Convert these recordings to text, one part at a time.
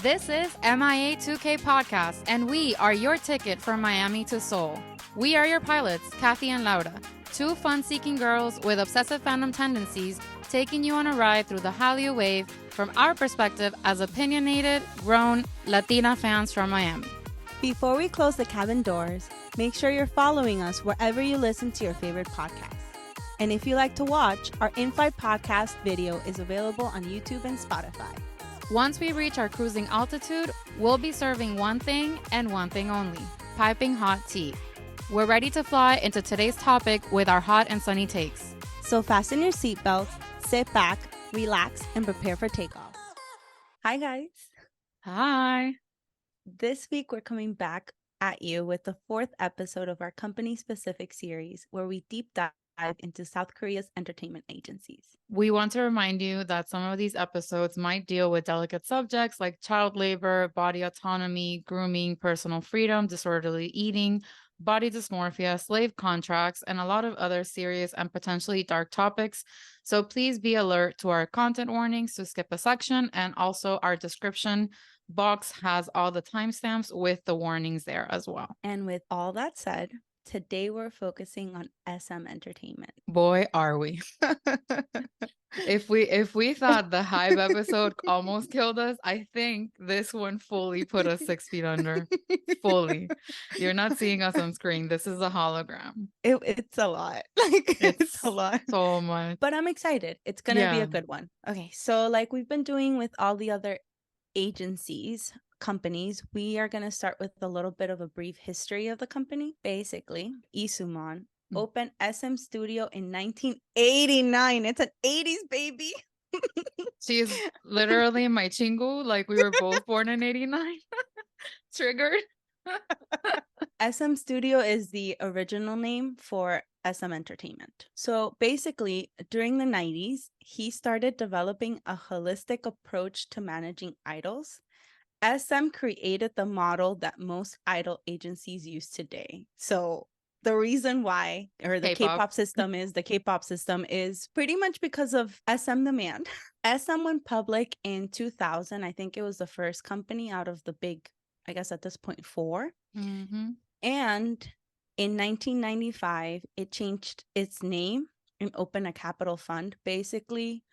This is MIA 2K Podcast, and we are your ticket from Miami to Seoul. We are your pilots, Kathy and Laura, two fun-seeking girls with obsessive fandom tendencies, taking you on a ride through the Hallyu wave from our perspective as opinionated, grown Latina fans from Miami. Before we close the cabin doors, make sure you're following us wherever you listen to your favorite podcasts. And if you like to watch, our in-flight podcast video is available on YouTube and Spotify. Once we reach our cruising altitude, we'll be serving one thing and one thing only, piping hot tea. We're ready to fly into today's topic with our hot and sunny takes. So fasten your seatbelts, sit back, relax, and prepare for takeoff. Hi, guys. Hi. This week, we're coming back at you with the fourth episode of our company-specific series, where we deep dive into South Korea's entertainment agencies. We want to remind you that some of these episodes might deal with delicate subjects like child labor, body autonomy, grooming, personal freedom, disorderly eating, body dysmorphia, slave contracts, and a lot of other serious and potentially dark topics. So please be alert to our content warnings to skip a section, and also our description box has all the timestamps with the warnings there as well. And with all that said, today we're focusing on SM Entertainment. Boy, are we. If we thought the HYBE episode almost killed us, I think this one fully put us 6 feet under. Fully. You're not seeing us on screen. This is a hologram. It's a lot. It's a lot. So much. But I'm excited. It's going to be a good one. Okay, so like we've been doing with all the other agencies, companies, we are going to start with a little bit of a brief history of the company. Basically, Lee Sooman opened SM Studio in 1989. It's an 80s baby. She is literally my chingu. Like, we were both born in 89. Triggered. SM Studio is the original name for SM Entertainment. So basically, during the 90s, he started developing a holistic approach to managing idols. SM created the model that most idol agencies use today. So the reason why, or the K-pop system is pretty much because of SM demand. SM went public in 2000. I think it was the first company out of the big, I guess at this point, 4. Mm-hmm. And in 1995, it changed its name and opened a capital fund. Basically,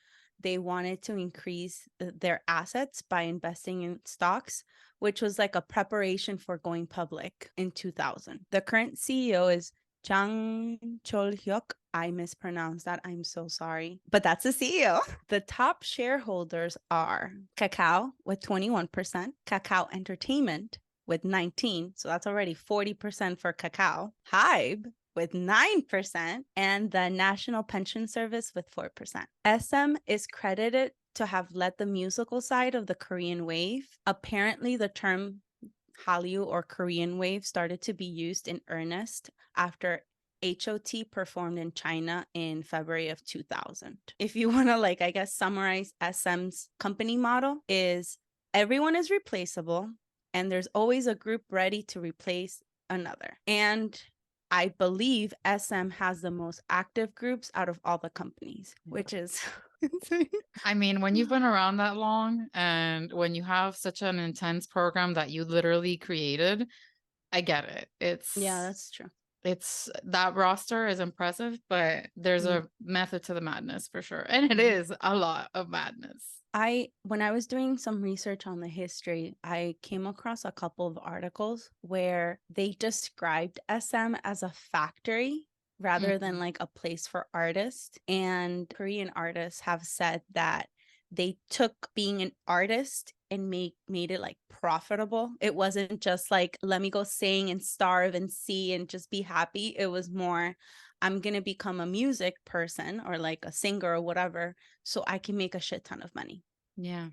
they wanted to increase their assets by investing in stocks, which was like a preparation for going public in 2000. The current CEO is Jang Chol-hyuk. I mispronounced that. I'm so sorry. But that's the CEO. The top shareholders are Kakao with 21%, Kakao Entertainment with 19%. So that's already 40% for Kakao. HYBE with 9%, and the National Pension Service with 4%. SM is credited to have led the musical side of the Korean wave. Apparently, the term Hallyu or Korean wave started to be used in earnest after H.O.T performed in China in February of 2000. If you want to, summarize SM's company model is everyone is replaceable, and there's always a group ready to replace another. And I believe SM has the most active groups out of all the companies, which is insane. I mean, when you've been around that long and when you have such an intense program that you literally created, I get it. Yeah, that's true. It's that roster is impressive, but there's a method to the madness for sure. And it is a lot of madness. When I was doing some research on the history, I came across a couple of articles where they described SM as a factory rather than like a place for artists. And Korean artists have said that they took being an artist and made it like profitable. It wasn't just like, let me go sing and starve and see and just be happy. It was more, I'm going to become a music person or like a singer or whatever, so I can make a shit ton of money. Yeah.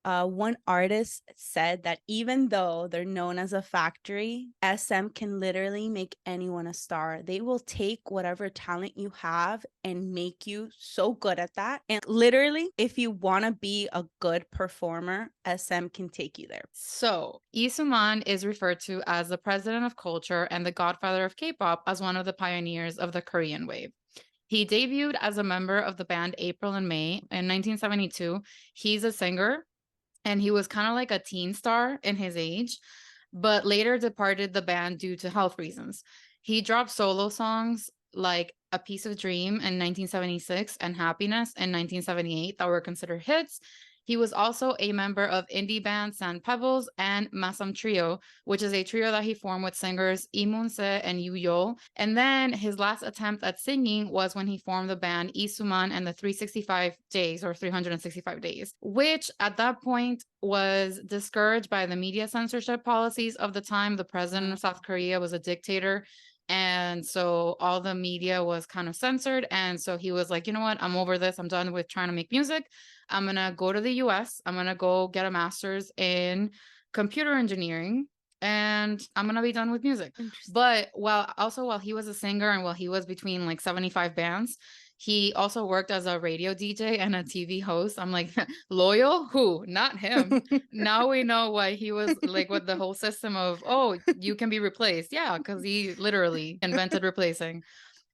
One artist said that even though they're known as a factory, SM can literally make anyone a star. They will take whatever talent you have and make you so good at that. And literally, if you want to be a good performer, SM can take you there. So, Lee Sooman is referred to as the president of culture and the godfather of K-pop as one of the pioneers of the Korean wave. He debuted as a member of the band April and May in 1972. He's a singer. and he was kind of like a teen star in his age, but later departed the band due to health reasons. He dropped solo songs like A Piece of Dream in 1976 and Happiness in 1978 that were considered hits. He was also a member of indie band Sand Pebbles and Masam Trio, which is a trio that he formed with singers Lee Moon-se and Yu Yo. And then his last attempt at singing was when he formed the band Lee Sooman and the 365 Days or 365 Days, which at that point was discouraged by the media censorship policies of the time. The president of South Korea was a dictator. And so all the media was kind of censored. And so he was like, you know what? I'm over this. I'm done with trying to make music. I'm going to go to the US. I'm going to go get a master's in computer engineering and I'm going to be done with music. But while he was a singer and while he was between like 75 bands, he also worked as a radio DJ and a TV host. I'm like, loyal? Who? Not him. Now we know why he was like with the whole system of, oh, you can be replaced. Yeah, because he literally invented replacing.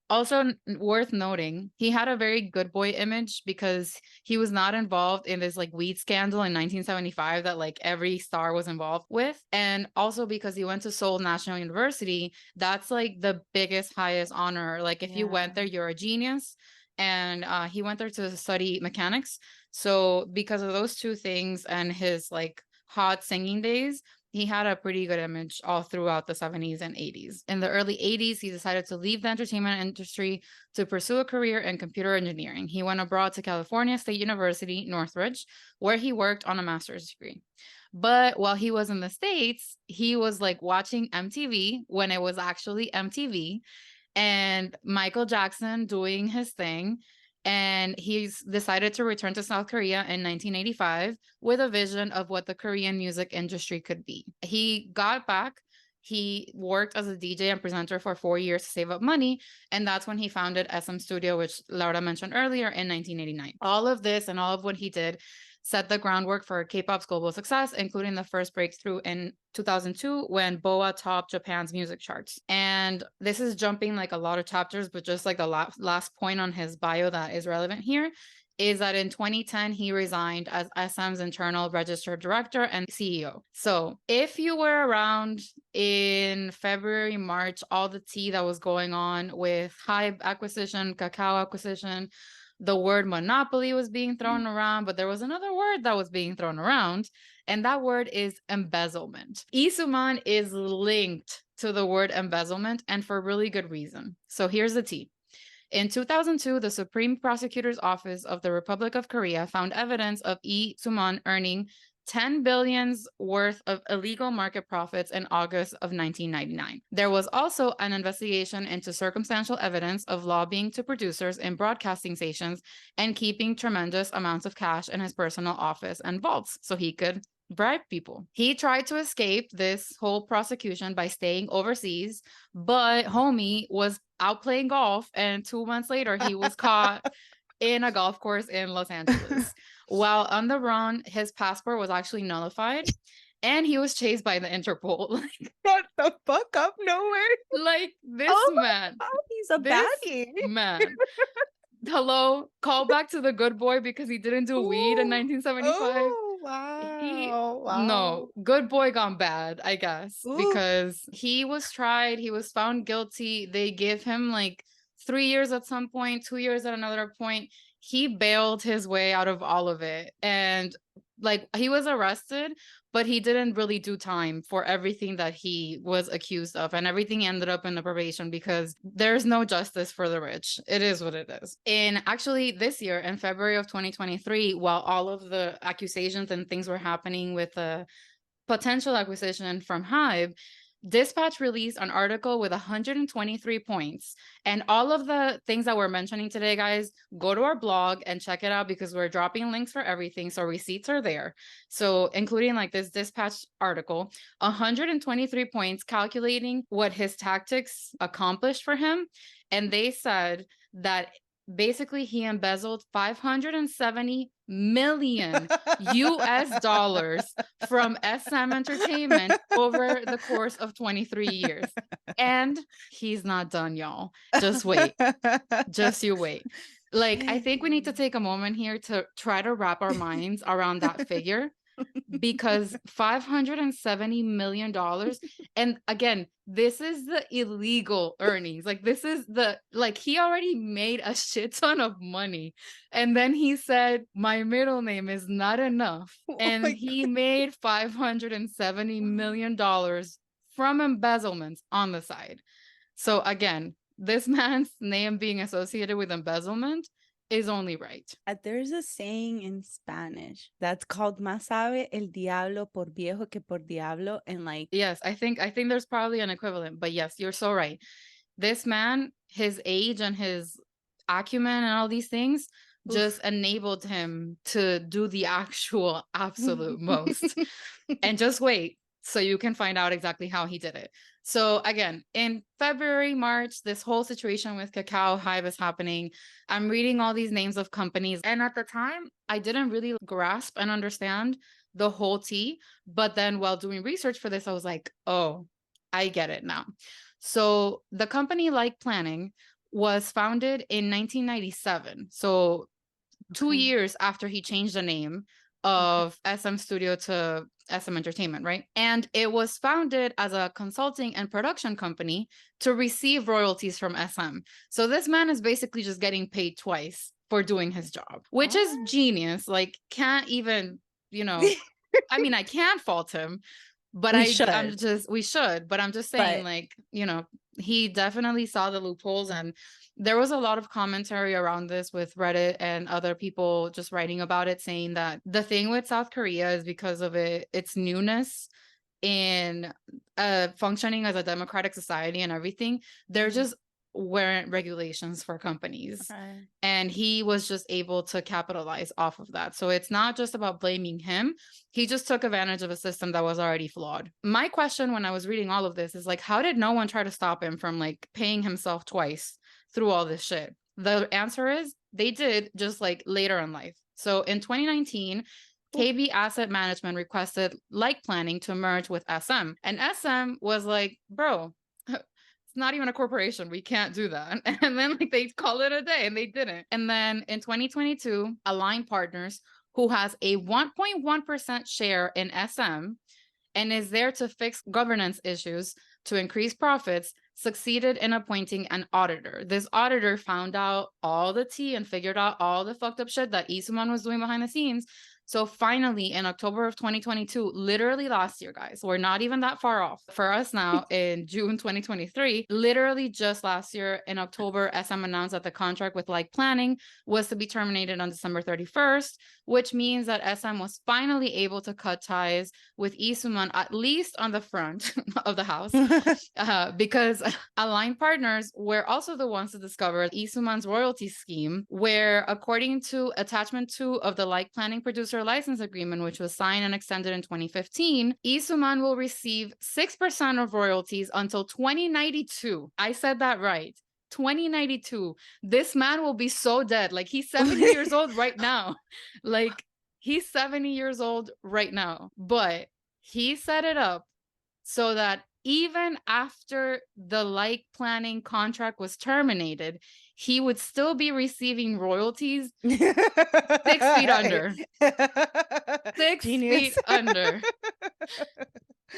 Also worth noting, he had a very good boy image because he was not involved in this like weed scandal in 1975 that like every star was involved with. And also because he went to Seoul National University, that's like the biggest, highest honor. Like if you went there, you're a genius. And he went there to study mechanics. So because of those two things and his like hot singing days, he had a pretty good image all throughout the 70s and 80s. In the early 80s, he decided to leave the entertainment industry to pursue a career in computer engineering. He went abroad to California State University, Northridge, where he worked on a master's degree. But while he was in the States, he was like watching MTV when it was actually MTV and Michael Jackson doing his thing. And he's decided to return to South Korea in 1985 with a vision of what the Korean music industry could be. He got back. He worked as a DJ and presenter for 4 years to save up money. And that's when he founded SM Studio, which Laura mentioned earlier, in 1989. All of this and all of what he did set the groundwork for K-pop's global success, including the first breakthrough in 2002 when BoA topped Japan's music charts. And this is jumping like a lot of chapters, but just like the last point on his bio that is relevant here is that in 2010, he resigned as SM's internal registered director and CEO. So if you were around in February, March, all the tea that was going on with HYBE acquisition, Kakao acquisition, the word monopoly was being thrown around, but there was another word that was being thrown around, and that word is embezzlement. Lee Sooman is linked to the word embezzlement, and for really good reason. So here's the tea. In 2002, the Supreme Prosecutor's Office of the Republic of Korea found evidence of Lee Sooman earning 10 billions worth of illegal market profits in August of 1999. There was also an investigation into circumstantial evidence of lobbying to producers in broadcasting stations and keeping tremendous amounts of cash in his personal office and vaults so he could bribe people. He tried to escape this whole prosecution by staying overseas, but homie was out playing golf, and 2 months later he was caught in a golf course in Los Angeles. While on the run, his passport was actually nullified and he was chased by the Interpol. Like, shut the fuck up, no way. Like this man. God, he's a baddie. Man. Hello, call back to the good boy because he didn't do weed in 1975. Oh, wow. No, good boy gone bad, I guess, because he was tried, he was found guilty. They gave him like 3 years at some point, 2 years at another point. He bailed his way out of all of it. And like he was arrested, but he didn't really do time for everything that he was accused of. And everything ended up in the probation because there's no justice for the rich. It is what it is. And actually this year, in February of 2023, while all of the accusations and things were happening with the potential acquisition from HYBE, Dispatch released an article with 123 points. And all of the things that we're mentioning today, guys, go to our blog and check it out because we're dropping links for everything. So receipts are there. So including like this Dispatch article, 123 points calculating what his tactics accomplished for him. And they said that basically he embezzled 570 million US dollars from SM Entertainment over the course of 23 years. And he's not done, y'all. Just wait. Just you wait. Like, I think we need to take a moment here to try to wrap our minds around that figure. because $570 million. And again, this is the illegal earnings. Like, this is he already made a shit ton of money. And then he said, my middle name is not enough. Oh And my he made $570 million from embezzlements on the side. So again, this man's name being associated with embezzlement is only right. There's a saying in Spanish that's called "Más sabe el diablo por viejo que por diablo," and like, Yes, I think there's probably an equivalent, but yes, you're so right. This man, his age and his acumen and all these things just oof. enabled him to do the actual absolute most. And just wait so you can find out exactly how he did it. So again, in February, March, this whole situation with Kakao HYBE is happening. I'm reading all these names of companies. And at the time, I didn't really grasp and understand the whole tea. But then while doing research for this, I was like, oh, I get it now. So the company Like Planning was founded in 1997. So 2 years after he changed the name of SM Studio to SM Entertainment, right? And it was founded as a consulting and production company to receive royalties from SM. So this man is basically just getting paid twice for doing his job, which is genius. Like, can't even, I mean, I can't fault him, but we we should, but I'm just saying, but like, he definitely saw the loopholes, and there was a lot of commentary around this with Reddit and other people just writing about it, saying that the thing with South Korea is because of its newness in functioning as a democratic society and everything, there just weren't regulations for companies. Okay. And he was just able to capitalize off of that. So it's not just about blaming him. He just took advantage of a system that was already flawed. My question when I was reading all of this is like, how did no one try to stop him from like paying himself twice through all this shit? The answer is they did, just like later in life. So in 2019, KB Asset Management requested Like Planning to merge with SM. And SM was like, bro, it's not even a corporation. We can't do that. And then like they call it a day, and they didn't. And then in 2022, Align Partners, who has a 1.1% share in SM and is there to fix governance issues to increase profits, succeeded in appointing an auditor. This auditor found out all the tea and figured out all the fucked up shit that Lee Sooman was doing behind the scenes. So finally, in October of 2022, literally last year, guys, we're not even that far off. For us now, in June 2023, literally just last year in October, SM announced that the contract with Like Planning was to be terminated on December 31st, which means that SM was finally able to cut ties with Lee Sooman, at least on the front of the house, because Align Partners were also the ones to discover Lee Sooman's royalty scheme, where according to attachment 2 of the Like Planning producer license agreement, which was signed and extended in 2015, Lee Sooman will receive 6% of royalties until 2092. I said that right. 2092. This man will be so dead. Like, he's 70 years old right now. Like, he's 70 years old right now. But he set it up so that even after the Like Planning contract was terminated, he would still be receiving royalties 6 feet under. 6 feet under.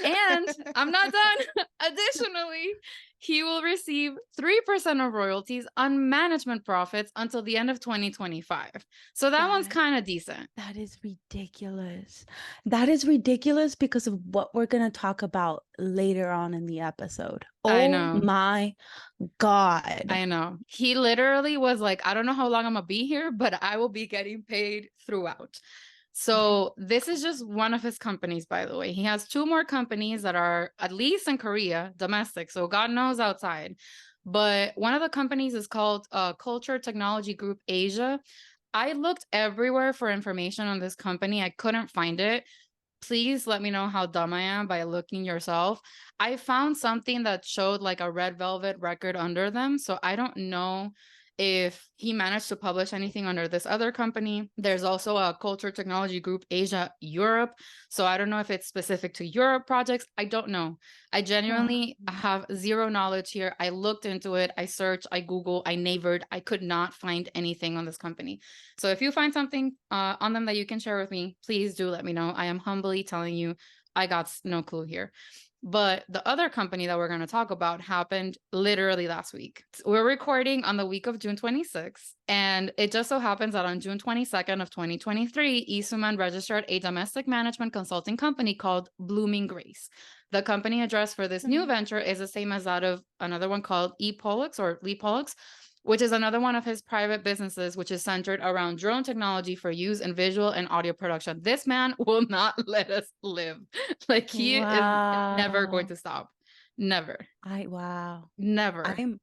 And I'm not done. Additionally, he will receive 3% of royalties on management profits until the end of 2025. So that one's kind of decent. That is ridiculous. That is ridiculous because of what we're going to talk about later on in the episode. I Oh know. my God. I know. He literally was like, I don't know how long I'm going to be here, but I will be getting paid throughout. So this is just one of his companies, by the way. He has 2 more companies that are at least in Korea, domestic. So God knows outside. But one of the companies is called Culture Technology Group Asia. I looked everywhere for information on this company. I couldn't find it. Please let me know how dumb I am by looking yourself. I found something that showed like a red velvet record under them. So I don't know if he managed to publish anything under this other company. There's also a culture technology group, Asia Europe. So I don't know if it's specific to Europe projects. I don't know. I genuinely have zero knowledge here. I looked into it. I searched, I Googled, I neighbored. I could not find anything on this company. So if you find something on them that you can share with me, please do let me know. I am humbly telling you, I got no clue here. But the other company that we're going to talk about happened literally last week. We're recording on the week of June 26th. And it just so happens that on June 22nd of 2023, Lee Sooman registered a domestic management consulting company called Blooming Grace. The company address for this new venture is the same as that of another one called ePollux or Lee Pollux, which is another one of his private businesses, which is centered around drone technology for use in visual and audio production. This man will not let us live. Like he is never going to stop. Never. Never. I'm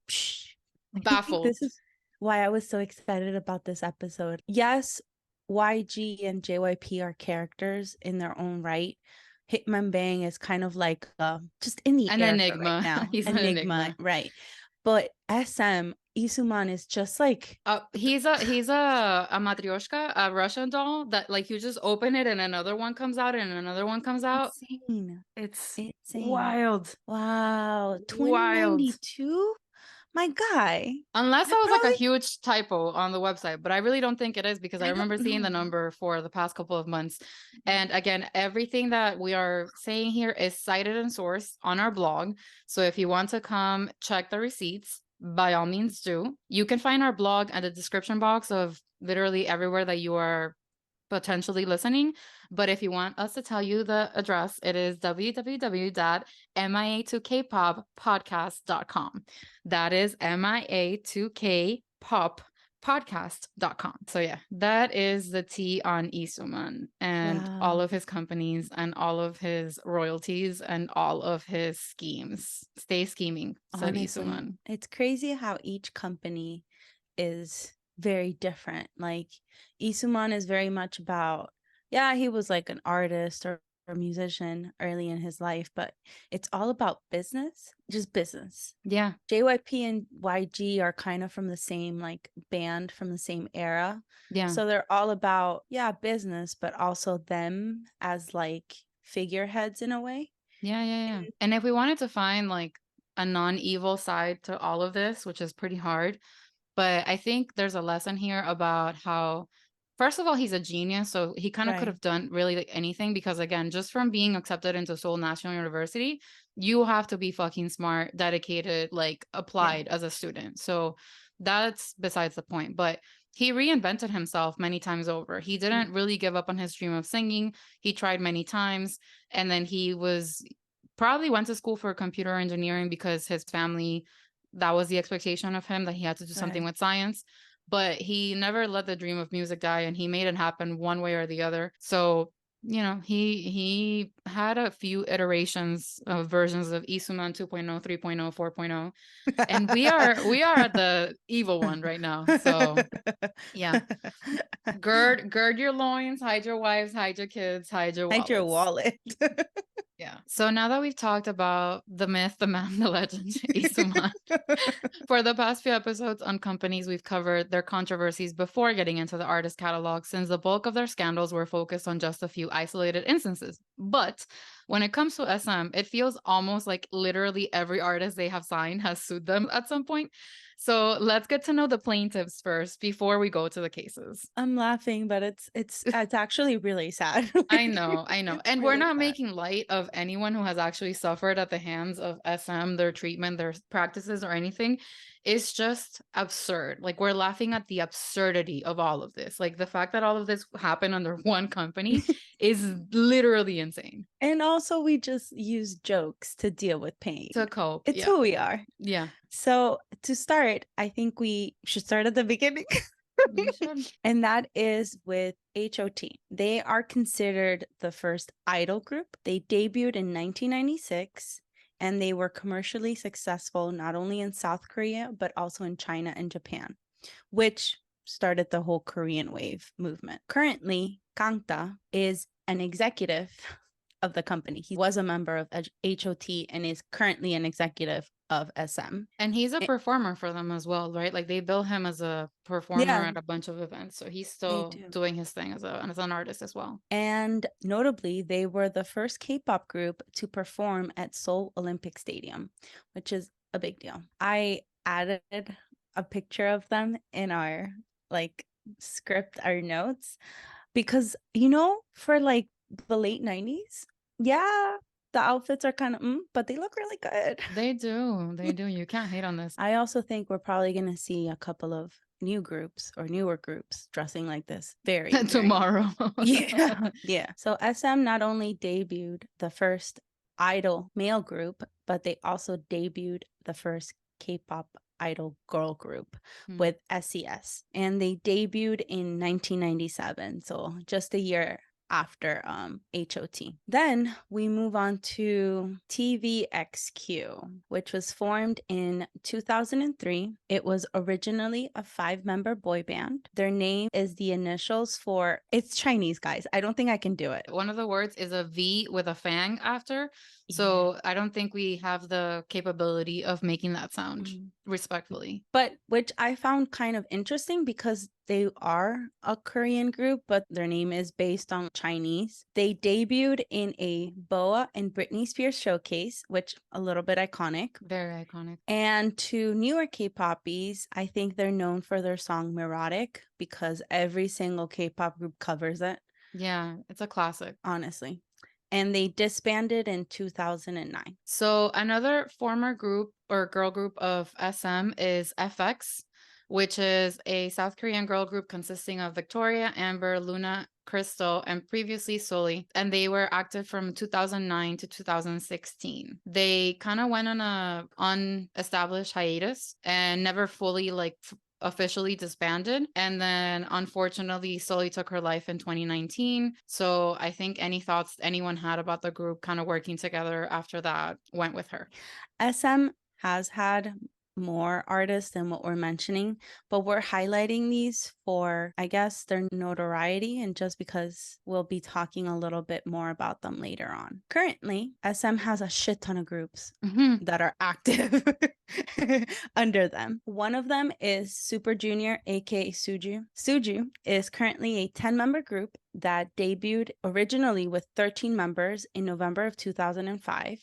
baffled. This is why I was so excited about this episode. Yes, YG and JYP are characters in their own right. Hitman Bang is kind of like just in the an air enigma right now. He's an enigma, right? But SM Lee Sooman is just like he's a matryoshka, a Russian doll that like you just open it and another one comes out and another one comes out. Insane. It's insane. Wild. Wow. 2092? My guy. Unless that was like a huge typo on the website, but I really don't think it is because I remember seeing the number for the past couple of months. And again, everything that we are saying here is cited and sourced on our blog. So if you want to come check the receipts, by all means do. You can find our blog at the description box of literally everywhere that you are potentially listening. But if you want us to tell you the address, it is www.mia2kpoppodcast.com. That is mia2kpoppodcast.com. So yeah, that is the tea on Lee Sooman and all of his companies and all of his royalties and all of his schemes. Stay scheming, said Lee Sooman. It's crazy how each company is very different. Like Lee Sooman is very much about, he was like an artist or musician early in his life, but it's all about business, just business. Yeah. JYP and YG are kind of from the same like band from the same era. Yeah. So they're all about, business, but also them as like figureheads in a way. Yeah. And if we wanted to find like a non-evil side to all of this, which is pretty hard, but I think there's a lesson here about how, first of all, he's a genius. So he kind of could have done really like anything because, again, just from being accepted into Seoul National University, you have to be fucking smart, dedicated, like applied as a student. So that's besides the point. But he reinvented himself many times over. He didn't really give up on his dream of singing. He tried many times. And then he probably went to school for computer engineering because his family, that was the expectation of him, that he had to do something with science, but he never let the dream of music die and he made it happen one way or the other. So, you know, he had a few iterations of versions of Lee Sooman 2.0, 3.0, 4.0. And we are at the evil one right now. So yeah. Gird your loins, hide your wives, hide your kids, hide your wallets. Hide your wallet. Yeah. So now that we've talked about the myth, the man, the legend, Lee Sooman, for the past few episodes on companies, we've covered their controversies before getting into the artist catalog, since the bulk of their scandals were focused on just a few isolated instances. But when it comes to SM, it feels almost like literally every artist they have signed has sued them at some point. So let's get to know the plaintiffs first before we go to the cases. I'm laughing, but it's actually really sad. I know. And we're not making light of anyone who has actually suffered at the hands of SM, their treatment, their practices, or anything. It's just absurd. Like, we're laughing at the absurdity of all of this. Like, the fact that all of this happened under one company is literally insane. And also, we just use jokes to deal with pain. To cope. It's who we are. Yeah. So to start, I think we should start at the beginning. And that is with H.O.T. They are considered the first idol group. They debuted in 1996 and they were commercially successful not only in South Korea but also in China and Japan, which started the whole Korean wave movement. Currently, Kangta is an executive of the company. He was a member of H.O.T and is currently an executive of SM. And he's a performer for them as well, right? Like they bill him as a performer Yeah, at a bunch of events. So he's they still do. doing his thing as an artist as well. And notably, they were the first K-pop group to perform at Seoul Olympic Stadium, which is a big deal. I added a picture of them in our like script, our notes, because for like the late 90s, yeah, the outfits are kind of but they look really good. They do. They do. You can't hate on this. I also think we're probably going to see a couple of new groups or newer groups dressing like this very Tomorrow. yeah. Yeah. So SM not only debuted the first idol male group, but they also debuted the first K-pop idol girl group with S.E.S. And they debuted in 1997, so just a year after H.O.T. Then we move on to TVXQ, which was formed in 2003. It was originally a 5-member boy band. Their name is the initials for, it's Chinese, guys. I don't think I can do it. One of the words is a V with a fang after. So I don't think we have the capability of making that sound respectfully. But which I found kind of interesting because they are a Korean group, but their name is based on Chinese. They debuted in a Boa and Britney Spears showcase, which a little bit iconic. Very iconic. And to newer K-poppies, I think they're known for their song Neurotic because every single K-pop group covers it. Yeah, it's a classic. Honestly. And they disbanded in 2009. So another former group or girl group of SM is FX, which is a South Korean girl group consisting of Victoria, Amber, Luna, Crystal, and previously Soli. And they were active from 2009 to 2016. They kind of went on a unestablished hiatus and never fully officially disbanded. And then unfortunately, Soli took her life in 2019. So I think any thoughts anyone had about the group kind of working together after that went with her. SM has had more artists than what we're mentioning, but we're highlighting these for, I guess, their notoriety and just because we'll be talking a little bit more about them later on. Currently, SM has a shit ton of groups that are active under them. One of them is Super Junior, aka Suju. Suju is currently a 10-member group that debuted originally with 13 members in November of 2005.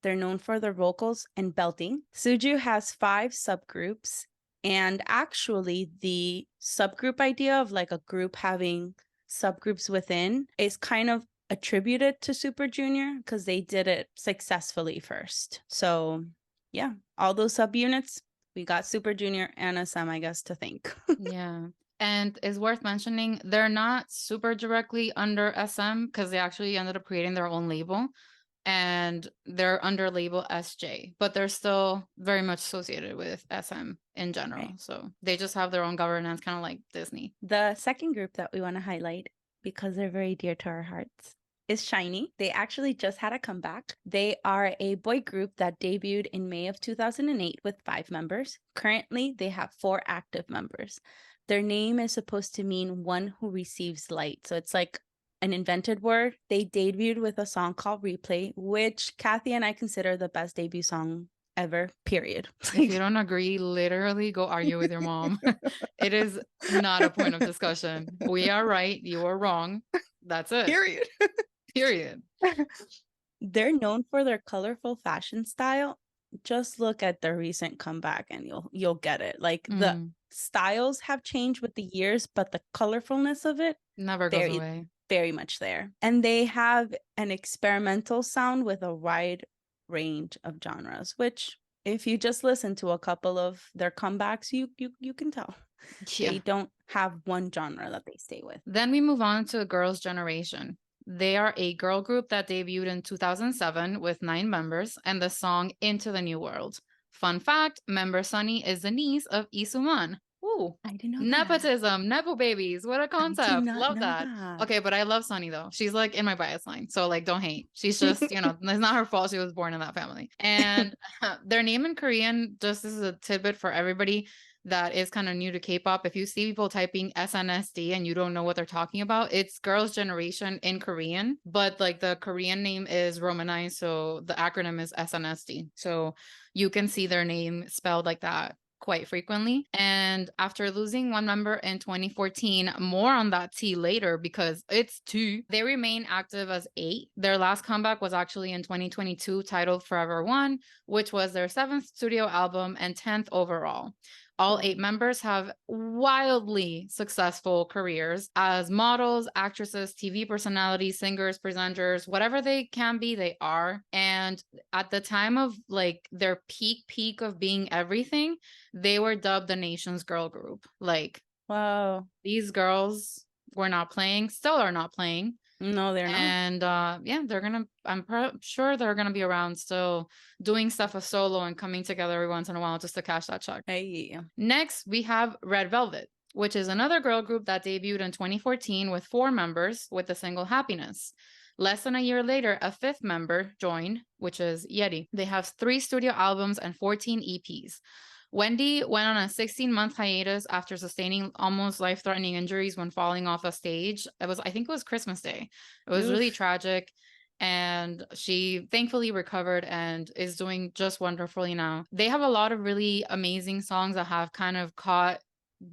They're known for their vocals and belting. Suju has 5 subgroups, and actually the subgroup idea of like a group having subgroups within is kind of attributed to Super Junior because they did it successfully first. So yeah, all those subunits, we got Super Junior and SM, I guess, to thank. Yeah. And it's worth mentioning, they're not super directly under SM because they actually ended up creating their own label. And they're under label SJ, but they're still very much associated with SM in general. Right. So they just have their own governance, kind of like Disney. The second group that we want to highlight, because they're very dear to our hearts, is SHINee. They actually just had a comeback. They are a boy group that debuted in May of 2008 with 5 members. Currently, they have 4 active members. Their name is supposed to mean one who receives light. So it's like an invented word. They debuted with a song called Replay, which Kathy and I consider the best debut song ever, period. If you don't agree, literally go argue with your mom. It is not a point of discussion. We are right, you are wrong. That's it. Period. Period. They're known for their colorful fashion style. Just look at their recent comeback and you'll get it. Like the styles have changed with the years, but the colorfulness of it never goes away. Very much there. And they have an experimental sound with a wide range of genres, which if you just listen to a couple of their comebacks, you can tell. Yeah. They don't have one genre that they stay with. Then we move on to Girls' Generation. They are a girl group that debuted in 2007 with 9 members and the song Into the New World. Fun fact, member Sunny is the niece of Lee Sooman. Ooh, I didn't know nepotism, that. Nepo babies. What a concept. I did not Love know that. Okay, but I love Sunny though. She's like in my bias line. So like don't hate. She's just, it's not her fault she was born in that family. And their name in Korean, just as a tidbit for everybody, that is kind of new to K-pop. If you see people typing SNSD and you don't know what they're talking about, it's Girls' Generation in Korean, but like the Korean name is Romanized, so the acronym is SNSD. So you can see their name spelled like that quite frequently. And after losing one member in 2014, more on that T later because it's two, they remain active as 8. Their last comeback was actually in 2022, titled Forever One, which was their 7th studio album and 10th overall. All 8 members have wildly successful careers as models, actresses, TV personalities, singers, presenters, whatever they can be, they are. And at the time of like their peak of being everything, they were dubbed the nation's girl group. Like, wow, these girls were not playing, still are not playing. No, they're not. And yeah, they're gonna, sure they're gonna be around still doing stuff as solo and coming together every once in a while just to cash that check. Hey. Next, we have Red Velvet, which is another girl group that debuted in 2014 with 4 members with the single Happiness. Less than a year later, a 5th member joined, which is Yeti. They have 3 studio albums and 14 EPs. Wendy went on a 16-month hiatus after sustaining almost life-threatening injuries when falling off a stage. I think it was Christmas Day. It was really tragic. And she thankfully recovered and is doing just wonderfully now. They have a lot of really amazing songs that have kind of caught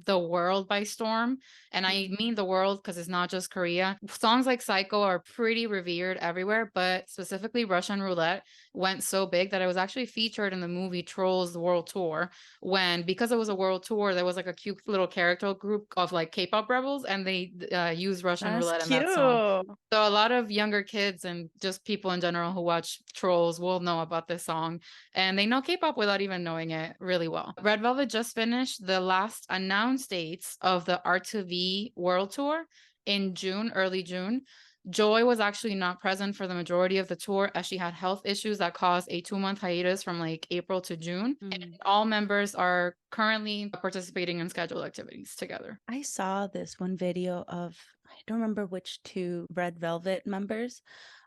the world by storm. And I mean the world because it's not just Korea. Songs like Psycho are pretty revered everywhere, but specifically Russian Roulette went so big that it was actually featured in the movie Trolls World Tour, when, because it was a world tour, there was like a cute little character group of like K-pop rebels, and they used Russian Roulette in that song. So a lot of younger kids and just people in general who watch Trolls will know about this song, and they know K-pop without even knowing it really well. Red Velvet just finished the last announced dates of the R2V World Tour in June, early June. Joy was actually not present for the majority of the tour as she had health issues that caused a 2-month hiatus from like April to June. And all members are currently participating in scheduled activities together. I saw this one video of, I don't remember which 2 Red Velvet members,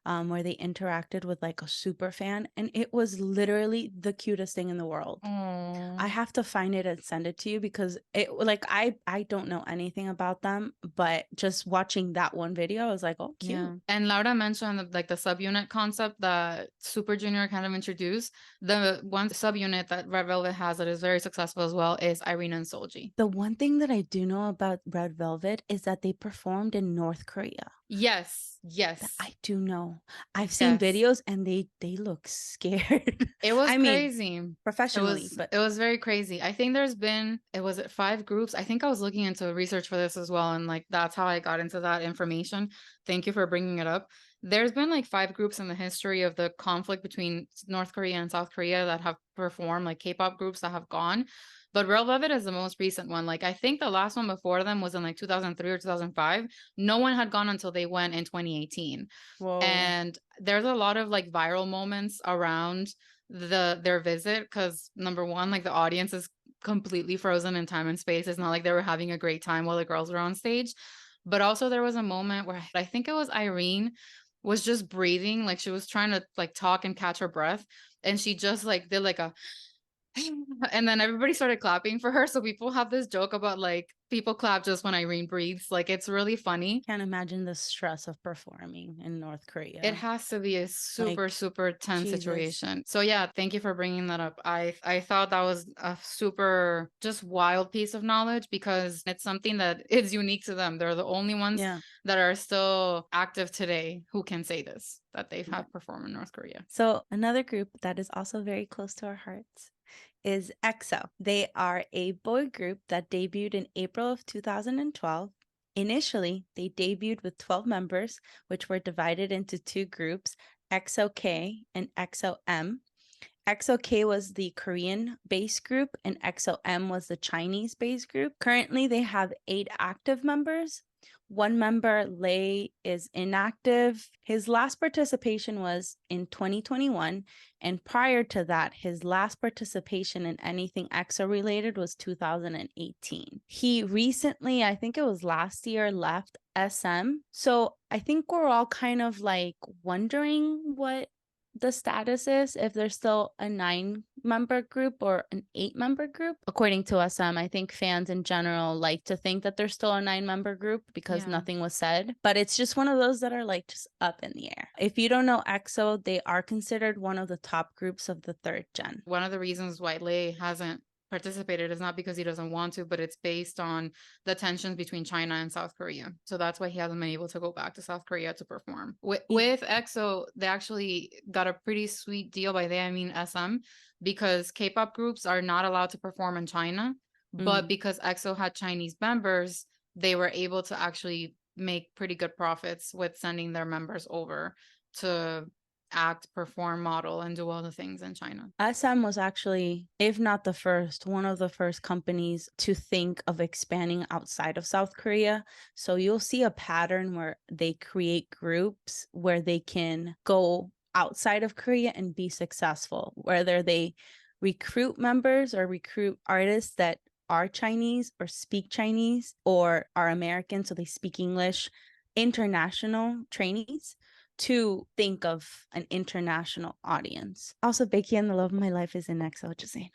where they interacted with like a super fan, and it was literally the cutest thing in the world. I have to find it and send it to you because it, like, I don't know anything about them, but just watching that one video, I was like, oh, cute. Yeah. And Laura mentioned like the subunit concept that Super Junior kind of introduced. The one subunit that Red Velvet has that is very successful as well is Irene and Solji. The one thing that I do know about Red Velvet is that they performed in North Korea. Yes. I do know. I've seen videos and they look scared. It was I mean, crazy. professionally, but it was very crazy. I think there's been, was it 5 groups? I think I was looking into research for this as well, and like that's how I got into that information. Thank you for bringing it up. There's been like 5 groups in the history of the conflict between North Korea and South Korea that have performed, like K-pop groups that have gone. But Red Velvet is the most recent one. Like I think the last one before them was in like 2003 or 2005. No one had gone until they went in 2018. Whoa. And there's a lot of like viral moments around their visit because number one, like the audience is completely frozen in time and space. It's not like they were having a great time while the girls were on stage. But also there was a moment where I think it was Irene was just breathing, like she was trying to like talk and catch her breath, and she just like did like a and then everybody started clapping for her. So people have this joke about like people clap just when Irene breathes. Like it's really funny. Can't imagine the stress of performing in North Korea. It has to be a super tense situation. So yeah, thank you for bringing that up. I thought that was a super just wild piece of knowledge because it's something that is unique to them. They're the only ones that are still active today who can say this, that they've had performed in North Korea. So another group that is also very close to our hearts is EXO. They are a boy group that debuted in April of 2012. Initially, they debuted with 12 members, which were divided into 2 groups, EXO-K and EXO-M. EXO-K was the Korean-based group and EXO-M was the Chinese-based group. Currently, they have 8 active members. 1 member, Lay, is inactive. His last participation was in 2021, and prior to that, his last participation in anything EXO related was 2018. He recently, I think it was last year, left SM. So I think we're all kind of like wondering what the status is, if there's still a 9-member group or an 8-member group. According to SM, I think fans in general like to think that there's still a 9-member group because nothing was said. But it's just one of those that are like just up in the air. If you don't know EXO, they are considered one of the top groups of the 3rd gen. One of the reasons why Lee hasn't participated is not because he doesn't want to, but it's based on the tensions between China and South Korea. So that's why he hasn't been able to go back to South Korea to perform. With EXO, they actually got a pretty sweet deal. By they, I mean SM, because K-pop groups are not allowed to perform in China. But because EXO had Chinese members, they were able to actually make pretty good profits with sending their members over to act, perform, model, and do all the things in China. SM was actually, if not the first, one of the first companies to think of expanding outside of South Korea. So you'll see a pattern where they create groups where they can go outside of Korea and be successful, whether they recruit members or recruit artists that are Chinese or speak Chinese or are American, so they speak English, international trainees, to think of an international audience. Also, Baekhyun, the love of my life, is in EXO, just saying.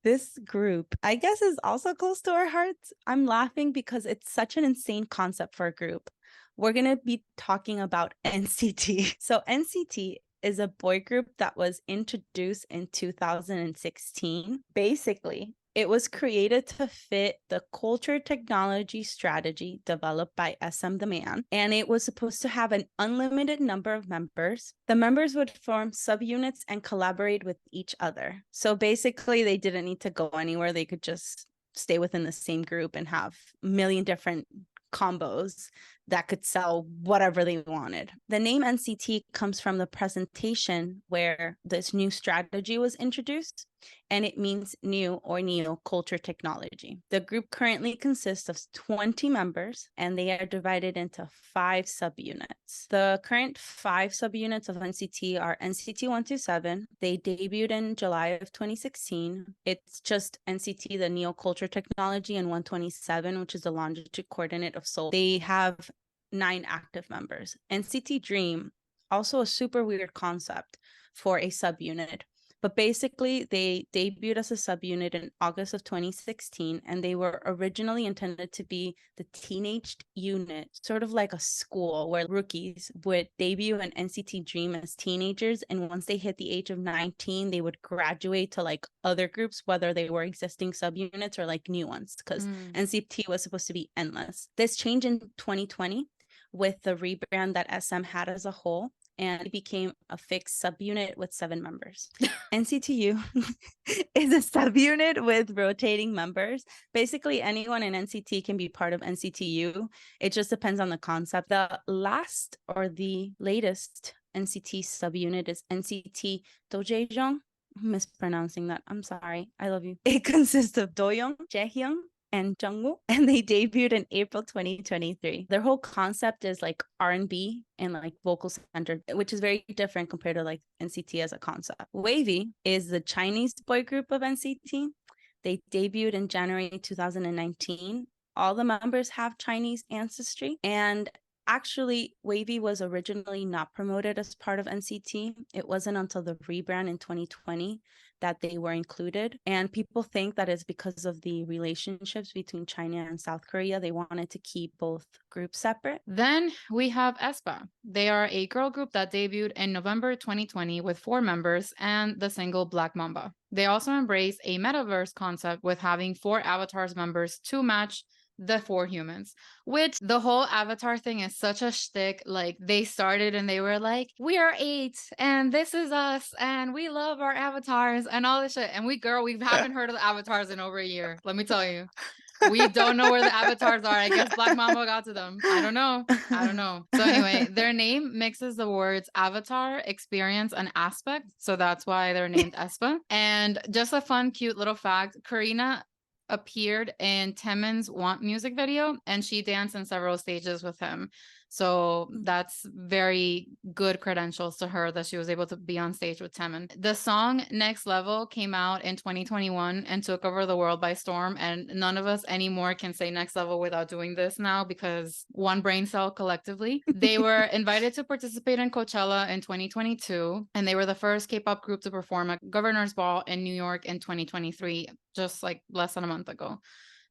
This group, I guess, is also close to our hearts. I'm laughing because it's such an insane concept for a group. We're going to be talking about NCT. So NCT is a boy group that was introduced in 2016. Basically, it was created to fit the culture technology strategy developed by SM the Man, and it was supposed to have an unlimited number of members. The members would form subunits and collaborate with each other. So basically, they didn't need to go anywhere. They could just stay within the same group and have a million different combos that could sell whatever they wanted. The name NCT comes from the presentation where this new strategy was introduced, and it means new or neo culture technology. The group currently consists of 20 members, and they are divided into 5 subunits. The current 5 subunits of NCT are NCT 127. They debuted in July of 2016. It's just NCT, the neo culture technology, and 127, which is the longitude coordinate of Seoul. They have 9 active members. NCT Dream, also a super weird concept for a subunit. But basically, they debuted as a subunit in August of 2016, and they were originally intended to be the teenage unit, sort of like a school where rookies would debut in NCT Dream as teenagers, and once they hit the age of 19, they would graduate to like other groups, whether they were existing subunits or like new ones, because NCT was supposed to be endless. This changed in 2020 with the rebrand that SM had as a whole, and it became a fixed subunit with 7 members. NCTU is a subunit with rotating members. Basically, anyone in NCT can be part of NCTU. It just depends on the concept. The last or the latest NCT subunit is NCT Dojejong. I'm mispronouncing that. I'm sorry. I love you. It consists of Doyoung, Jaehyung, and Jungwoo, and they debuted in April 2023. Their whole concept is like R&B and like vocal centered, which is very different compared to like NCT as a concept. WayV is the Chinese boy group of NCT. They debuted in January 2019. All the members have Chinese ancestry, and actually, WayV was originally not promoted as part of NCT. It wasn't until the rebrand in 2020 that they were included. And people think that it's because of the relationships between China and South Korea. They wanted to keep both groups separate. Then we have aespa. They are a girl group that debuted in November 2020 with 4 members and the single Black Mamba. They also embrace a metaverse concept with having 4 avatars members to match the 4 humans, which the whole avatar thing is such a shtick. Like, they started and they were like, we are 8 and this is us and we love our avatars and all this shit. And we haven't heard of the avatars in over a year. Let me tell you. We don't know where the avatars are. I guess Black Mamba got to them. I don't know. So anyway, their name mixes the words avatar, experience, and aspect. So that's why they're named aespa. And just a fun, cute little fact, Karina appeared in Taemin's Want music video, and she danced in several stages with him. So that's very good credentials to her that she was able to be on stage with Taemin. The song Next Level came out in 2021 and took over the world by storm. And none of us anymore can say Next Level without doing this now because one brain cell collectively. They were invited to participate in Coachella in 2022, and they were the first K-pop group to perform at Governor's Ball in New York in 2023, just like less than a month ago.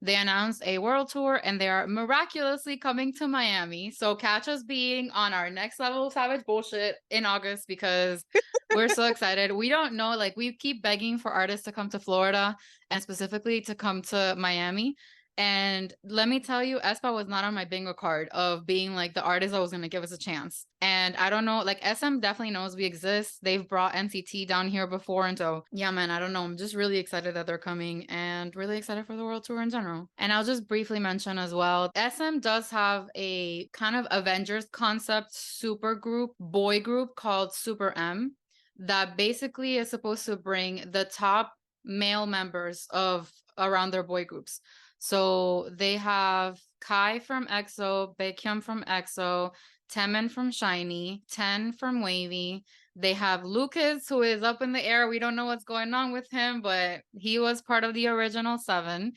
They announced a world tour and they are miraculously coming to Miami. So catch us being on our next level of savage bullshit in August because we're so excited. We don't know, like we keep begging for artists to come to Florida and specifically to come to Miami. And let me tell you, aespa was not on my bingo card of being like the artist that was going to give us a chance. And I don't know, like SM definitely knows we exist. They've brought NCT down here before. And so, yeah, man, I don't know. I'm just really excited that they're coming and really excited for the world tour in general. And I'll just briefly mention as well, SM does have a kind of Avengers concept super group, boy group called SuperM that basically is supposed to bring the top male members of around their boy groups. So they have Kai from EXO, Baekhyun from EXO, Taemin from SHINee, Chen from WayV. They have Lucas, who is up in the air. We don't know what's going on with him, but he was part of the original 7.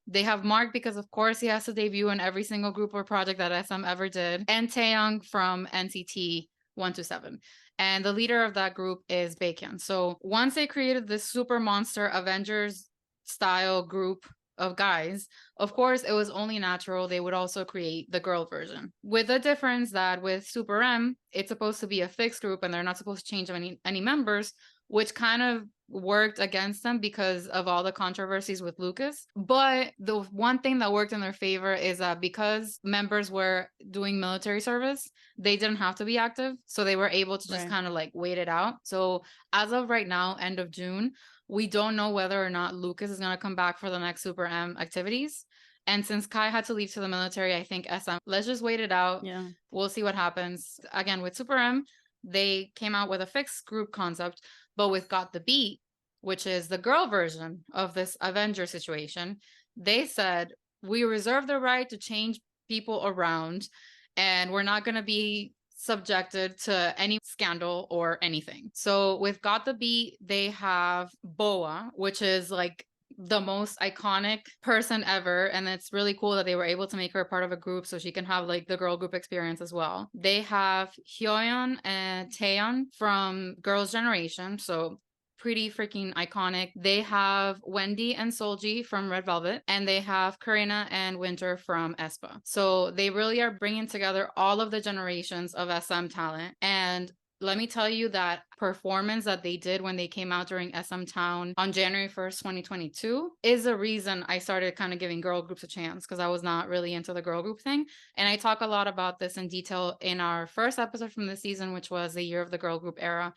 They have Mark because, of course, he has to debut in every single group or project that SM ever did, and Taeyong from NCT 127. And the leader of that group is Baekhyun. So once they created this super monster Avengers style group of guys, of course, it was only natural they would also create the girl version. With the difference that with SuperM, it's supposed to be a fixed group and they're not supposed to change any members, which kind of worked against them because of all the controversies with Lucas. But the one thing that worked in their favor is that because members were doing military service, they didn't have to be active. So they were able to just kind of like wait it out. So as of right now, end of June, we don't know whether or not Lucas is going to come back for the next SuperM activities. And since Kai had to leave to the military, I think SM, let's just wait it out. Yeah. We'll see what happens. Again, with SuperM, they came out with a fixed group concept, but with Got the Beat, which is the girl version of this Avenger situation, they said, we reserve the right to change people around and we're not going to be subjected to any scandal or anything. So with Got the Beat, they have Boa, which is like the most iconic person ever, and it's really cool that they were able to make her part of a group so she can have like the girl group experience as well. They have Hyoyeon and Taeyeon from Girls' Generation, so pretty freaking iconic. They have Wendy and Solji from Red Velvet, and they have Karina and Winter from aespa. So they really are bringing together all of the generations of SM talent. And let me tell you that performance that they did when they came out during SM Town on January 1st, 2022 is the reason I started kind of giving girl groups a chance because I was not really into the girl group thing. And I talk a lot about this in detail in our first episode from the season, which was the year of the girl group era.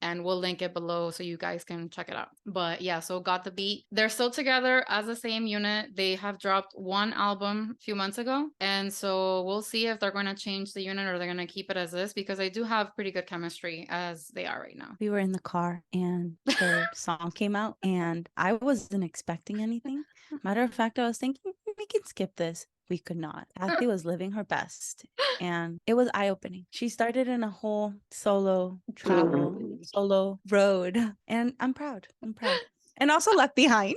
And we'll link it below so you guys can check it out. But yeah, so Got the Beat. They're still together as the same unit. They have dropped one album a few months ago. And so we'll see if they're going to change the unit or they're going to keep it as this because they do have pretty good chemistry as they are right now. We were in the car and their song came out and I wasn't expecting anything. Matter of fact, I was thinking we can skip this. We could not. Kathy was living her best and it was eye-opening. She started in a whole solo travel, solo road, and I'm proud. And also left behind.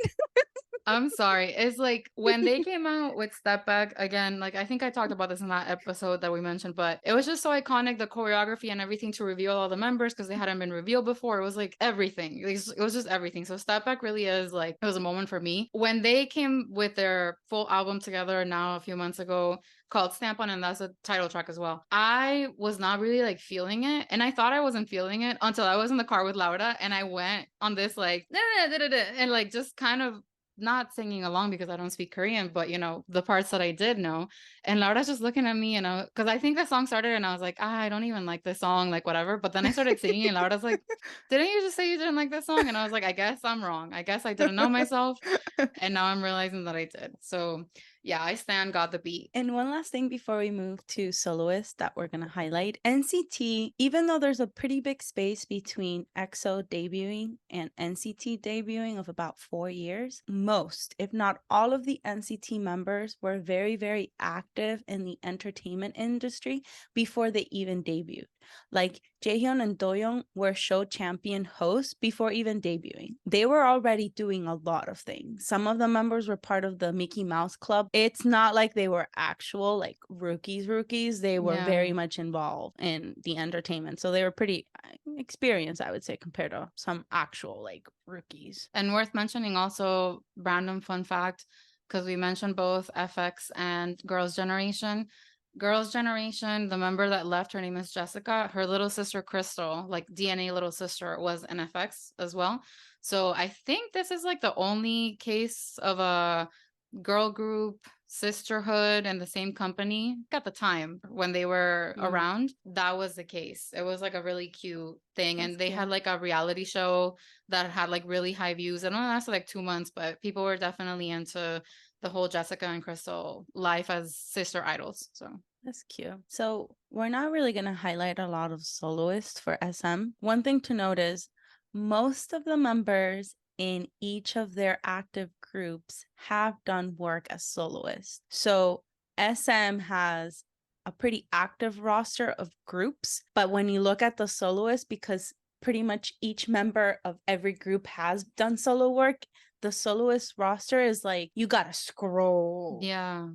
I'm sorry. It's like when they came out with Step Back again, like I think I talked about this in that episode that we mentioned, but it was just so iconic, the choreography and everything to reveal all the members because they hadn't been revealed before. It was like everything. It was just everything. So Step Back really is like, it was a moment for me. When they came with their full album together now a few months ago, called Stamp On, and that's a title track as well. I was not really like feeling it, and I thought I wasn't feeling it until I was in the car with Laura, and I went on this like and like just kind of not singing along because I don't speak Korean, but you know, the parts that I did know. And Laura's just looking at me, because I think the song started and I was like, I don't even like this song, like whatever. But then I started singing and Laura's like, didn't you just say you didn't like this song? And I was like, I guess I'm wrong. I guess I didn't know myself. And now I'm realizing that I did. So Yeah, I stand got the beat. And one last thing before we move to soloists that we're going to highlight. NCT, even though there's a pretty big space between EXO debuting and NCT debuting of about 4 years, most, if not all of the NCT members were very, very active in the entertainment industry before they even debuted. Like Jaehyun and Doyoung were show champion hosts before even debuting. They were already doing a lot of things. Some of the members were part of the Mickey Mouse Club. It's not like they were actual like rookies. They were very much involved in the entertainment. So they were pretty experienced, I would say, compared to some actual like rookies. And worth mentioning also, random fun fact, because we mentioned both FX and Girls' Generation. Girls' Generation, the member that left, her name is Jessica. Her little sister, Crystal, like DNA little sister, was an FX as well. So I think this is like the only case of a girl group sisterhood in the same company at the time when they were around. That was the case. It was like a really cute thing. That's and they cute. had like a reality show that had like really high views. It only lasted like 2 months, but people were definitely into the whole Jessica and Crystal life as sister idols. So that's cute. So we're not really going to highlight a lot of soloists for SM. One thing to note is most of the members in each of their active groups have done work as soloists. So SM has a pretty active roster of groups, but when you look at the soloists, because pretty much each member of every group has done solo work, the soloist roster is like you gotta scroll. Yeah.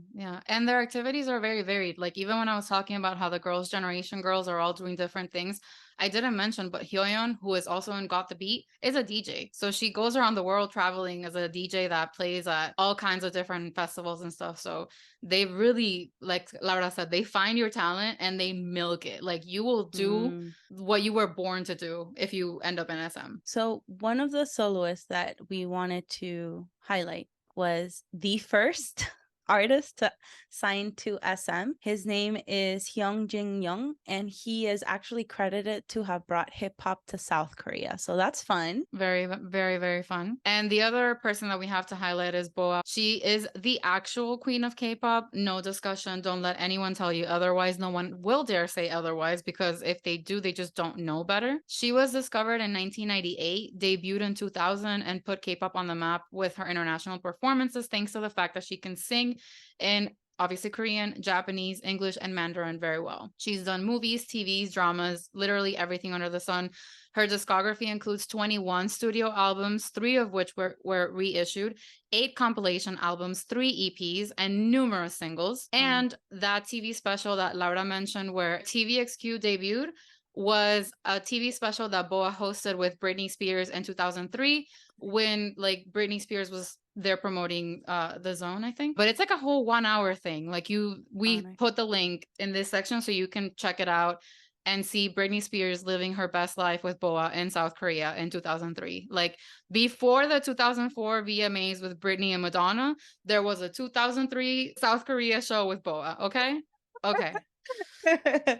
And their activities are very varied. Like even when I was talking about how the Girls' Generation girls are all doing different things, I didn't mention, but Hyoyeon, who is also in Got the Beat, is a DJ. So she goes around the world traveling as a DJ that plays at all kinds of different festivals and stuff. So they really, like Laura said, they find your talent and they milk it. Like you will do what you were born to do if you end up in SM. So one of the soloists that we wanted to highlight was the first artist to sign to SM. His name is Hyung Jin Young, and he is actually credited to have brought hip hop to South Korea. So that's fun. Very, very, very fun. And the other person that we have to highlight is Boa. She is the actual queen of K-pop. No discussion. Don't let anyone tell you otherwise. No one will dare say otherwise, because if they do, they just don't know better. She was discovered in 1998, debuted in 2000, and put K-pop on the map with her international performances, thanks to the fact that she can sing in obviously Korean, Japanese, English, and Mandarin very well. She's done movies, TVs, dramas, literally everything under the sun. Her discography includes 21 studio albums, 3 of which were reissued, 8 compilation albums, 3 EPs, and numerous singles. And that TV special that Laura mentioned where TVXQ debuted was a TV special that Boa hosted with Britney Spears in 2003 when like Britney Spears was there promoting The Zone, I think. But it's like a whole 1 hour thing. Like we put the link in this section so you can check it out and see Britney Spears living her best life with Boa in South Korea in 2003. Like before the 2004 VMAs with Britney and Madonna, there was a 2003 South Korea show with Boa. Okay.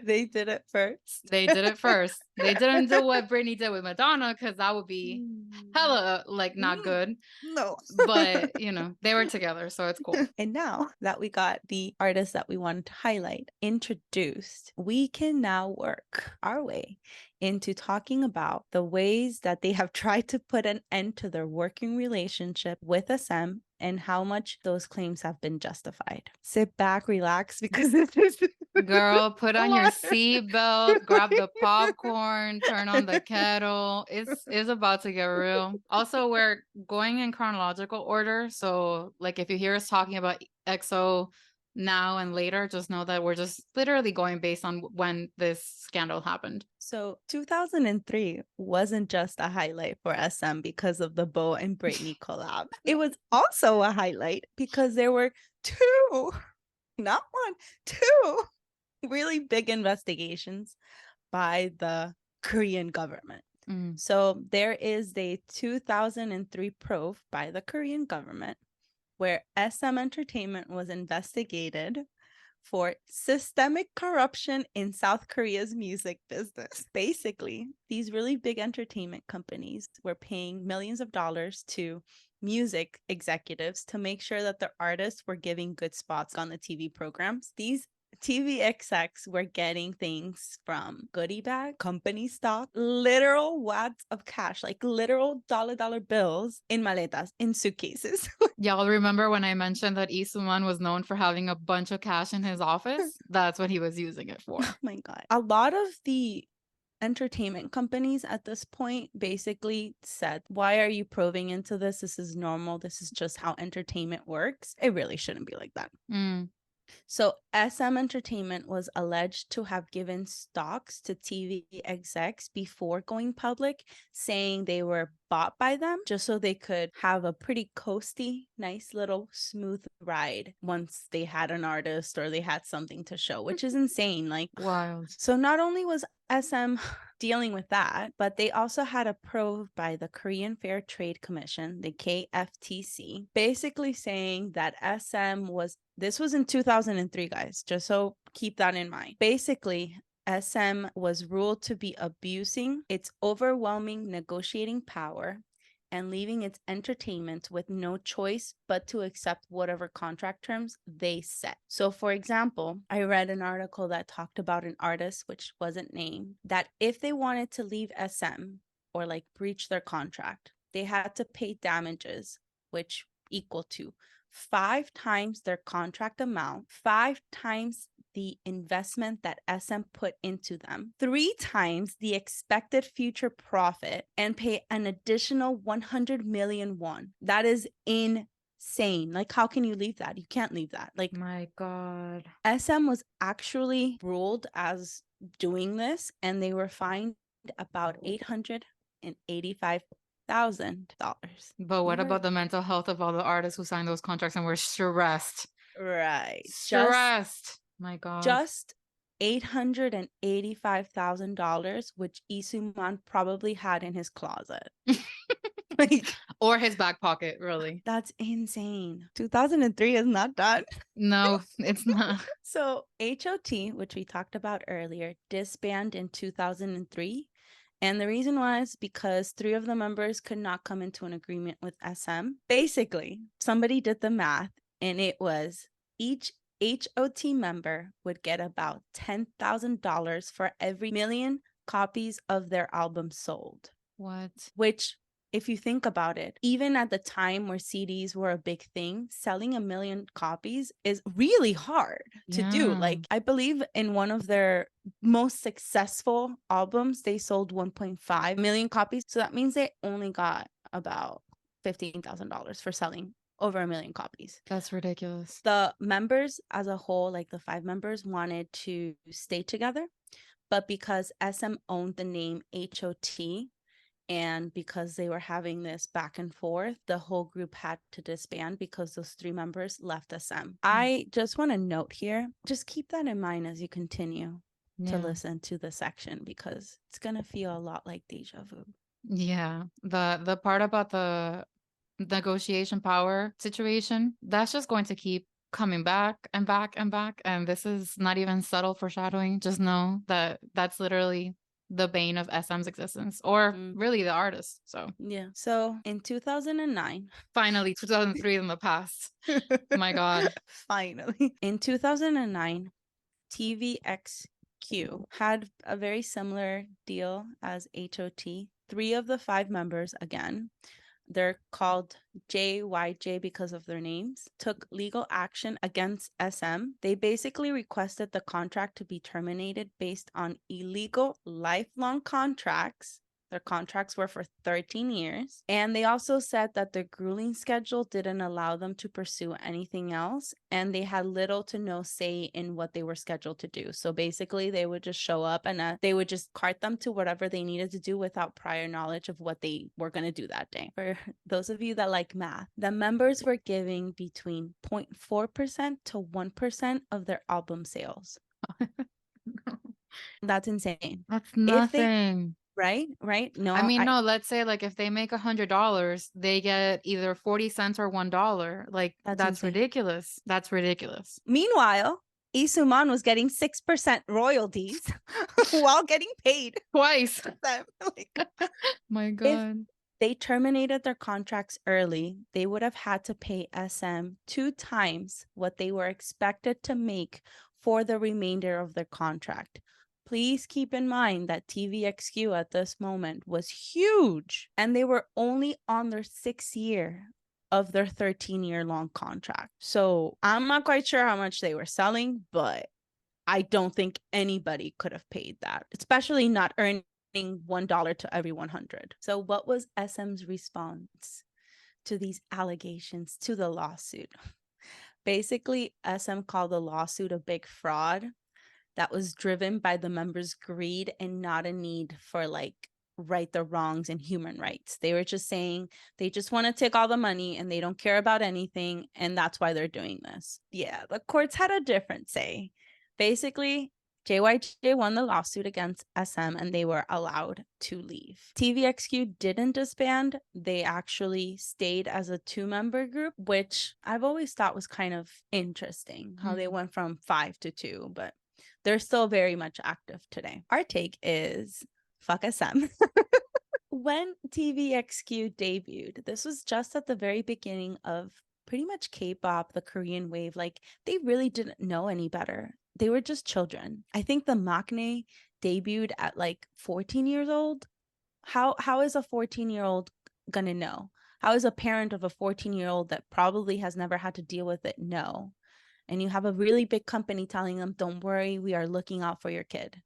They did it first. They did it first. They didn't do what Britney did with Madonna, because that would be hella like not good. No. But they were together, so it's cool. And now that we got the artists that we wanted to highlight introduced, we can now work our way into talking about the ways that they have tried to put an end to their working relationship with SM and how much those claims have been justified. Sit back, relax, because this is Girl, put on your seatbelt, grab the popcorn, turn on the kettle. It's about to get real. Also, we're going in chronological order. So, like, if you hear us talking about EXO now and later, just know that we're just literally going based on when this scandal happened. So 2003 wasn't just a highlight for SM because of the Bo and Britney collab. It was also a highlight because there were 2, not 1, 2 really big investigations by the Korean government. So there is the 2003 probe by the Korean government where SM Entertainment was investigated for systemic corruption in South Korea's music business. Basically, these really big entertainment companies were paying millions of dollars to music executives to make sure that their artists were giving good spots on the TV programs. These TVXX were getting things from goodie bag, company stock, literal wads of cash, like literal dollar bills in maletas, in suitcases. Y'all remember when I mentioned that Lee Sooman was known for having a bunch of cash in his office? That's what he was using it for. Oh my God. A lot of the entertainment companies at this point basically said, why are you probing into this? This is normal. This is just how entertainment works. It really shouldn't be like that. So SM Entertainment was alleged to have given stocks to TV execs before going public, saying they were bought by them just so they could have a pretty coasty, nice little smooth ride once they had an artist or they had something to show, which is insane. Like, wild. So not only was SM dealing with that, but they also had a probe by the Korean Fair Trade Commission, the KFTC, basically saying that SM was, this was in 2003, guys, just so keep that in mind. Basically, SM was ruled to be abusing its overwhelming negotiating power and leaving its entertainment with no choice but to accept whatever contract terms they set. So, for example, I read an article that talked about an artist, which wasn't named, that if they wanted to leave SM or like breach their contract, they had to pay damages, which equal to 5 times their contract amount, 5 times the investment that SM put into them, 3 times the expected future profit, and pay an additional 100 million won. That is insane. Like, how can you leave that? You can't leave that. Like, my God. SM was actually ruled as doing this, and they were fined about $885,000. But what about the mental health of all the artists who signed those contracts and were stressed? Right. Stressed. My God. Just $885,000, which Lee Sooman probably had in his closet. Like, or his back pocket, really. That's insane. 2003 is not done. No, it's not. So H.O.T, which we talked about earlier, disbanded in 2003. And the reason was because 3 of the members could not come into an agreement with SM. Basically, somebody did the math, and it was each H.O.T member would get about $10,000 for every million copies of their album sold. What? Which, if you think about it, even at the time where CDs were a big thing, selling 1 million copies is really hard to do. Like, I believe in one of their most successful albums, they sold 1.5 million copies. So that means they only got about $15,000 for selling over 1 million copies. That's ridiculous. The members as a whole, like the 5 members, wanted to stay together. But because SM owned the name H.O.T, and because they were having this back and forth, the whole group had to disband because those 3 members left SM. I just want to note here, just keep that in mind as you continue to listen to the section, because it's going to feel a lot like deja vu. Yeah. The part about the negotiation power situation, that's just going to keep coming back and back and back. And this is not even subtle foreshadowing. Just know that that's literally the bane of SM's existence, or really the artist. So yeah. So in 2009, finally 2003 in the past. My God. Finally. In 2009, TVXQ had a very similar deal as H.O.T. 3 of the 5 members, again, they're called JYJ because of their names, took legal action against SM. They basically requested the contract to be terminated based on illegal lifelong contracts. Their contracts were for 13 years. And they also said that their grueling schedule didn't allow them to pursue anything else. And they had little to no say in what they were scheduled to do. So basically, they would just show up and they would just cart them to whatever they needed to do without prior knowledge of what they were going to do that day. For those of you that like math, the members were giving between 0.4% to 1% of their album sales. That's insane. That's nothing. Right? No, I mean, no, let's say like if they make $100, they get either 40 cents or $1. Like, that's ridiculous. That's ridiculous. Meanwhile, Lee Sooman was getting 6% royalties while getting paid. Twice. Like, My if God. they terminated their contracts early, they would have had to pay SM 2 times what they were expected to make for the remainder of their contract. Please keep in mind that TVXQ at this moment was huge, and they were only on their 6th year of their 13-year-long contract. So I'm not quite sure how much they were selling, but I don't think anybody could have paid that, especially not earning $1 to every 100. So what was SM's response to these allegations, to the lawsuit? Basically, SM called the lawsuit a big fraud that was driven by the members' greed and not a need for like right the wrongs and human rights. They were just saying they just want to take all the money and they don't care about anything, and that's why they're doing this. Yeah, the courts had a different say. Basically, JYJ won the lawsuit against SM and they were allowed to leave. TVXQ didn't disband. They actually stayed as a 2-member group, which I've always thought was kind of interesting how they went from 5 to 2, but they're still very much active today. Our take is fuck SM. When TVXQ debuted, this was just at the very beginning of pretty much K-pop, the Korean wave. Like, they really didn't know any better. They were just children. I think the maknae debuted at like 14 years old. How is a 14-year-old gonna know? How is a parent of a 14-year-old that probably has never had to deal with it know? And you have a really big company telling them, don't worry, we are looking out for your kid.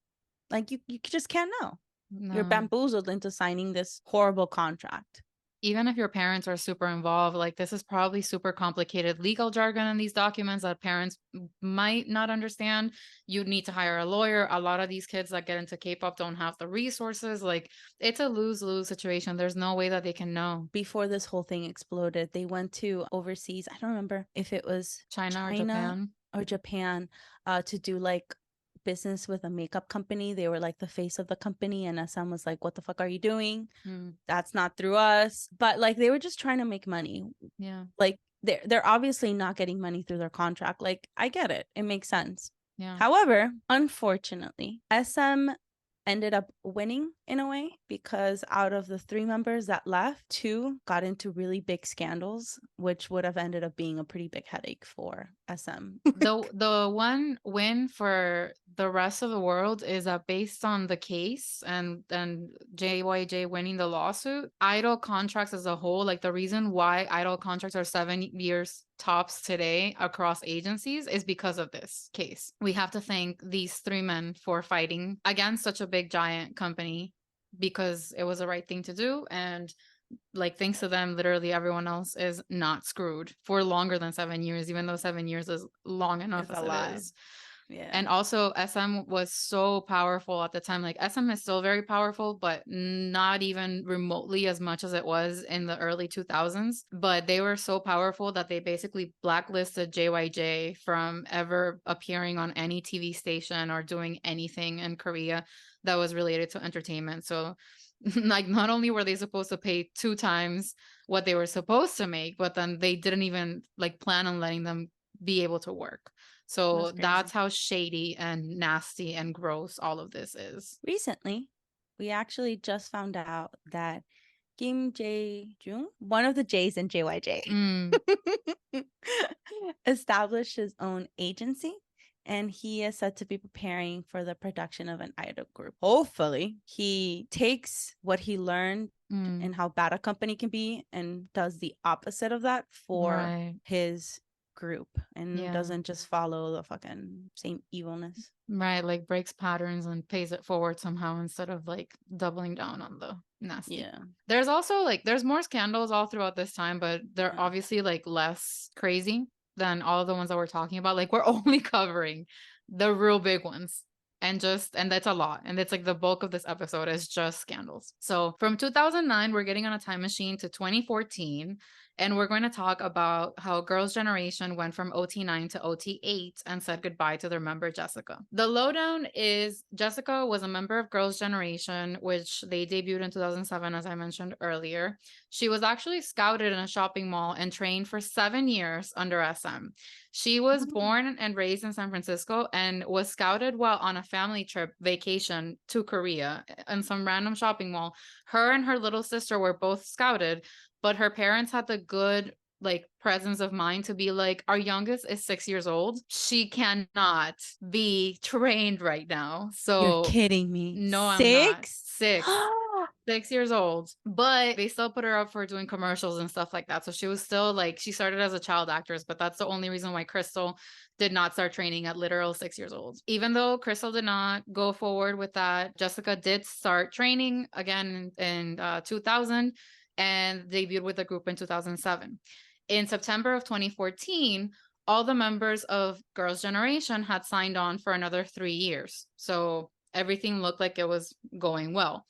Like, you just can't know. You're No. bamboozled into signing this horrible contract. Even if your parents are super involved, like this is probably super complicated legal jargon in these documents that parents might not understand. You'd need to hire a lawyer. A lot of these kids that get into K-pop don't have the resources. Like, it's a lose-lose situation. There's no way that they can know. Before this whole thing exploded, they went to overseas. I don't remember if it was China or Japan, to do like business with a makeup company. They were like the face of the company, and SM was like, what the fuck are you doing? That's not through us. But like, they were just trying to make money. Yeah. Like, they're obviously not getting money through their contract. Like, I get it. It makes sense. Yeah. However, unfortunately, SM ended up winning in a way, because out of the 3 members that left, 2 got into really big scandals, which would have ended up being a pretty big headache for SM. The one win for the rest of the world is that based on the case and JYJ winning the lawsuit, idol contracts as a whole, like the reason why idol contracts are 7 years tops today across agencies is because of this case. We have to thank these 3 men for fighting against such a big giant company, because it was the right thing to do. And like, thanks to them, literally everyone else is not screwed for longer than 7 years, even though 7 years is long enough as it is. Yeah. And also, SM was so powerful at the time. Like, SM is still very powerful, but not even remotely as much as it was in the early 2000s. But they were so powerful that they basically blacklisted JYJ from ever appearing on any TV station or doing anything in Korea that was related to entertainment. So, like, not only were they supposed to pay 2 times what they were supposed to make, but then they didn't even like plan on letting them be able to work. So that's how shady and nasty and gross all of this is. Recently, we actually just found out that Kim Jae-jung, one of the J's in JYJ, established his own agency, and he is said to be preparing for the production of an idol group. Hopefully, he takes what he learned and how bad a company can be and does the opposite of that for his group, and doesn't just follow the fucking same evilness. Right, like breaks patterns and pays it forward somehow instead of like doubling down on the nasty. Yeah. There's also like, there's more scandals all throughout this time, but they're obviously like less crazy than all of the ones that we're talking about. Like, we're only covering the real big ones. And that's a lot. And it's like the bulk of this episode is just scandals. So from 2009, we're getting on a time machine to 2014. And we're going to talk about how Girls' Generation went from OT9 to OT8 and said goodbye to their member Jessica. The lowdown is Jessica was a member of Girls' Generation, which they debuted in 2007, as I mentioned earlier. She was actually scouted in a shopping mall and trained for 7 years under SM. She was born and raised in San Francisco and was scouted while on a family trip vacation to Korea in some random shopping mall. Her and her little sister were both scouted, but her parents had the good presence of mind to be like, our youngest is 6 years old. She cannot be trained right now. You're So kidding me. no, I'm not. 6? 6. 6 years old, but they still put her up for doing commercials and stuff like that. So she was still she started as a child actress, but that's the only reason why Crystal did not start training at literal 6 years old. Even though Crystal did not go forward with that, Jessica did start training again in 2000 and debuted with the group in 2007. In September of 2014, all the members of Girls' Generation had signed on for another 3 years. So everything looked like it was going well.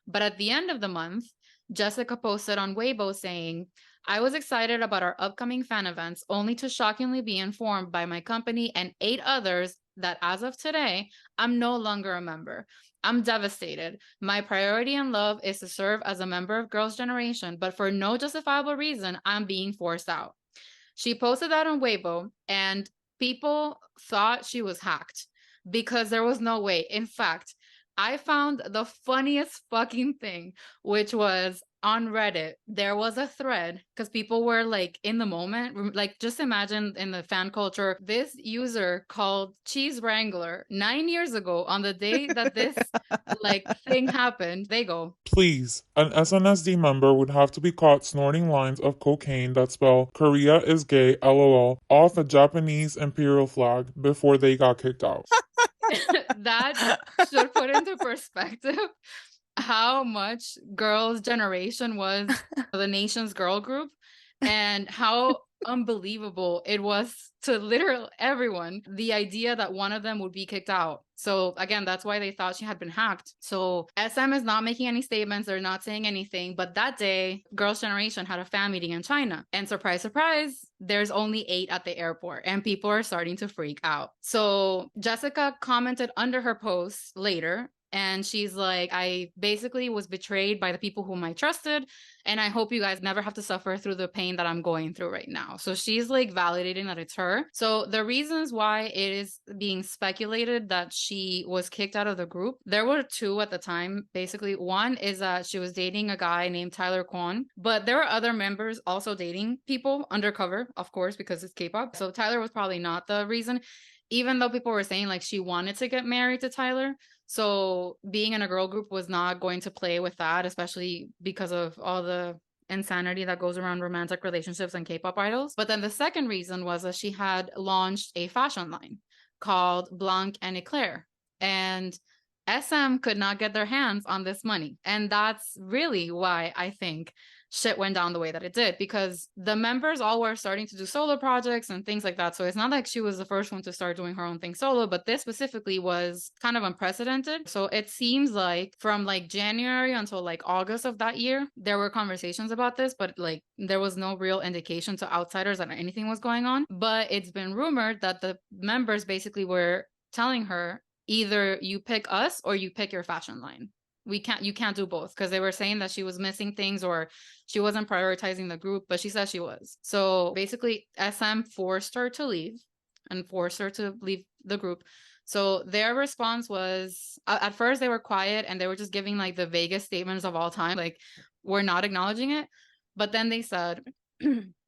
But at the end of the month, Jessica posted on Weibo saying, I was excited about our upcoming fan events, only to shockingly be informed by my company and 8 others that as of today, I'm no longer a member. I'm devastated. My priority in love is to serve as a member of Girls' Generation, but for no justifiable reason, I'm being forced out. She posted that on Weibo, and people thought she was hacked because there was no way. In fact, I found the funniest fucking thing, which was on Reddit. There was a thread because people were in the moment. Just imagine in the fan culture, this user called Cheese Wrangler 9 years ago on the day that this thing happened. They go, Please, an SNSD member would have to be caught snorting lines of cocaine that spell Korea is gay, lol, off a Japanese imperial flag before they got kicked out. that should put into perspective how much Girls' Generation was the nation's girl group and how unbelievable it was to literal everyone, the idea that one of them would be kicked out. So again, that's why they thought she had been hacked. So SM is not making any statements. They're not saying anything. But that day, Girls' Generation had a fan meeting in China. And surprise, surprise, there's only 8 at the airport and people are starting to freak out. So Jessica commented under her post later, and she's like, I basically was betrayed by the people whom I trusted. And I hope you guys never have to suffer through the pain that I'm going through right now. So she's validating that it's her. So the reasons why it is being speculated that she was kicked out of the group, there were 2 at the time. Basically, one is that she was dating a guy named Tyler Kwon, but there were other members also dating people undercover, of course, because it's K-pop. So Tyler was probably not the reason, even though people were saying she wanted to get married to Tyler. So being in a girl group was not going to play with that, especially because of all the insanity that goes around romantic relationships and K-pop idols. But then the second reason was that she had launched a fashion line called Blanc and Eclair. And SM could not get their hands on this money. And that's really why I think shit went down the way that it did, because the members all were starting to do solo projects and things like that. So it's not like she was the first one to start doing her own thing solo, but this specifically was kind of unprecedented. So it seems like from January until August of that year, there were conversations about this, but there was no real indication to outsiders that anything was going on. But it's been rumored that the members basically were telling her, either you pick us or you pick your fashion line. You can't do both, because they were saying that she was missing things or she wasn't prioritizing the group, but she said she was. So basically SM forced her to leave and forced her to leave the group. So their response was, at first they were quiet and they were just giving the vaguest statements of all time, we're not acknowledging it. But then they said,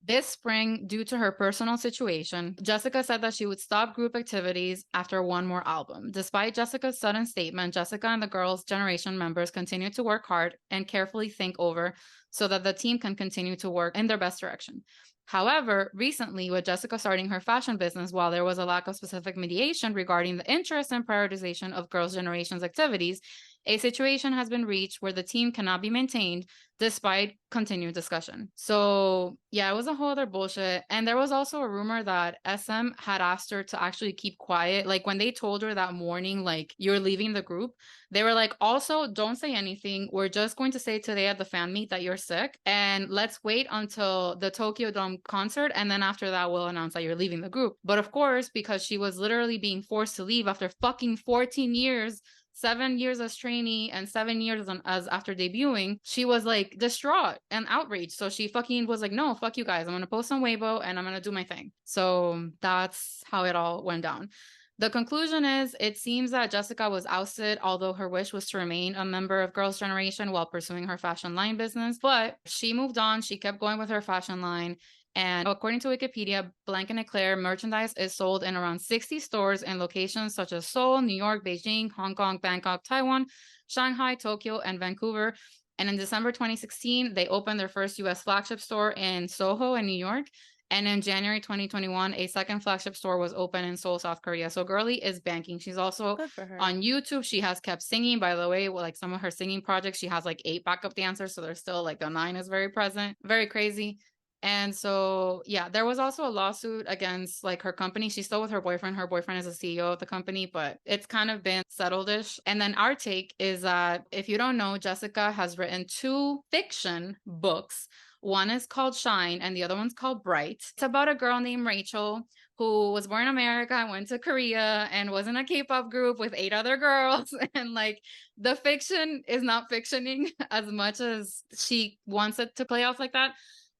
this spring, due to her personal situation, Jessica said that she would stop group activities after one more album. Despite Jessica's sudden statement, Jessica and the Girls' Generation members continue to work hard and carefully think over so that the team can continue to work in their best direction. However, recently, with Jessica starting her fashion business, while there was a lack of specific mediation regarding the interest and prioritization of Girls' Generation's activities, A situation has been reached where the team cannot be maintained despite continued discussion. So yeah, it was a whole other bullshit. And there was also a rumor that SM had asked her to actually keep quiet. Like when they told her that morning, like, you're leaving the group, they were like, also don't say anything. We're just going to say today at the fan meet that you're sick. And let's wait until the Tokyo Dome concert. And then after that, we'll announce that you're leaving the group. But of course, because she was literally being forced to leave after fucking 14 years, 7 years as trainee and 7 years as after debuting, she was like distraught and outraged. So she fucking was like, no, fuck you guys. I'm gonna post on Weibo and I'm gonna do my thing. So that's how it all went down. The conclusion is it seems that Jessica was ousted, although her wish was to remain a member of Girls' Generation while pursuing her fashion line business. But she moved on. She kept going with her fashion line. And according to Wikipedia, Blank and Eclair merchandise is sold in around 60 stores in locations such as Seoul, New York, Beijing, Hong Kong, Bangkok, Taiwan, Shanghai, Tokyo, and Vancouver. And in December 2016, they opened their first US flagship store in Soho in New York. And in January 2021, a second flagship store was opened in Seoul, South Korea. So Girly is banking. She's also Good for her. on YouTube. She has kept singing, by the way. Like some of her singing projects, she has like 8 backup dancers. So there's still like the 9 is very present. Very crazy. And so, yeah, there was also a lawsuit against like her company. She's still with her boyfriend. Her boyfriend is the CEO of the company, but it's kind of been settled-ish. And then our take is that if you don't know, Jessica has written 2 fiction books. One is called Shine and the other one's called Bright. It's about a girl named Rachel who was born in America and went to Korea and was in a K-pop group with 8 other girls. And like the fiction is not fictioning as much as she wants it to play off like that.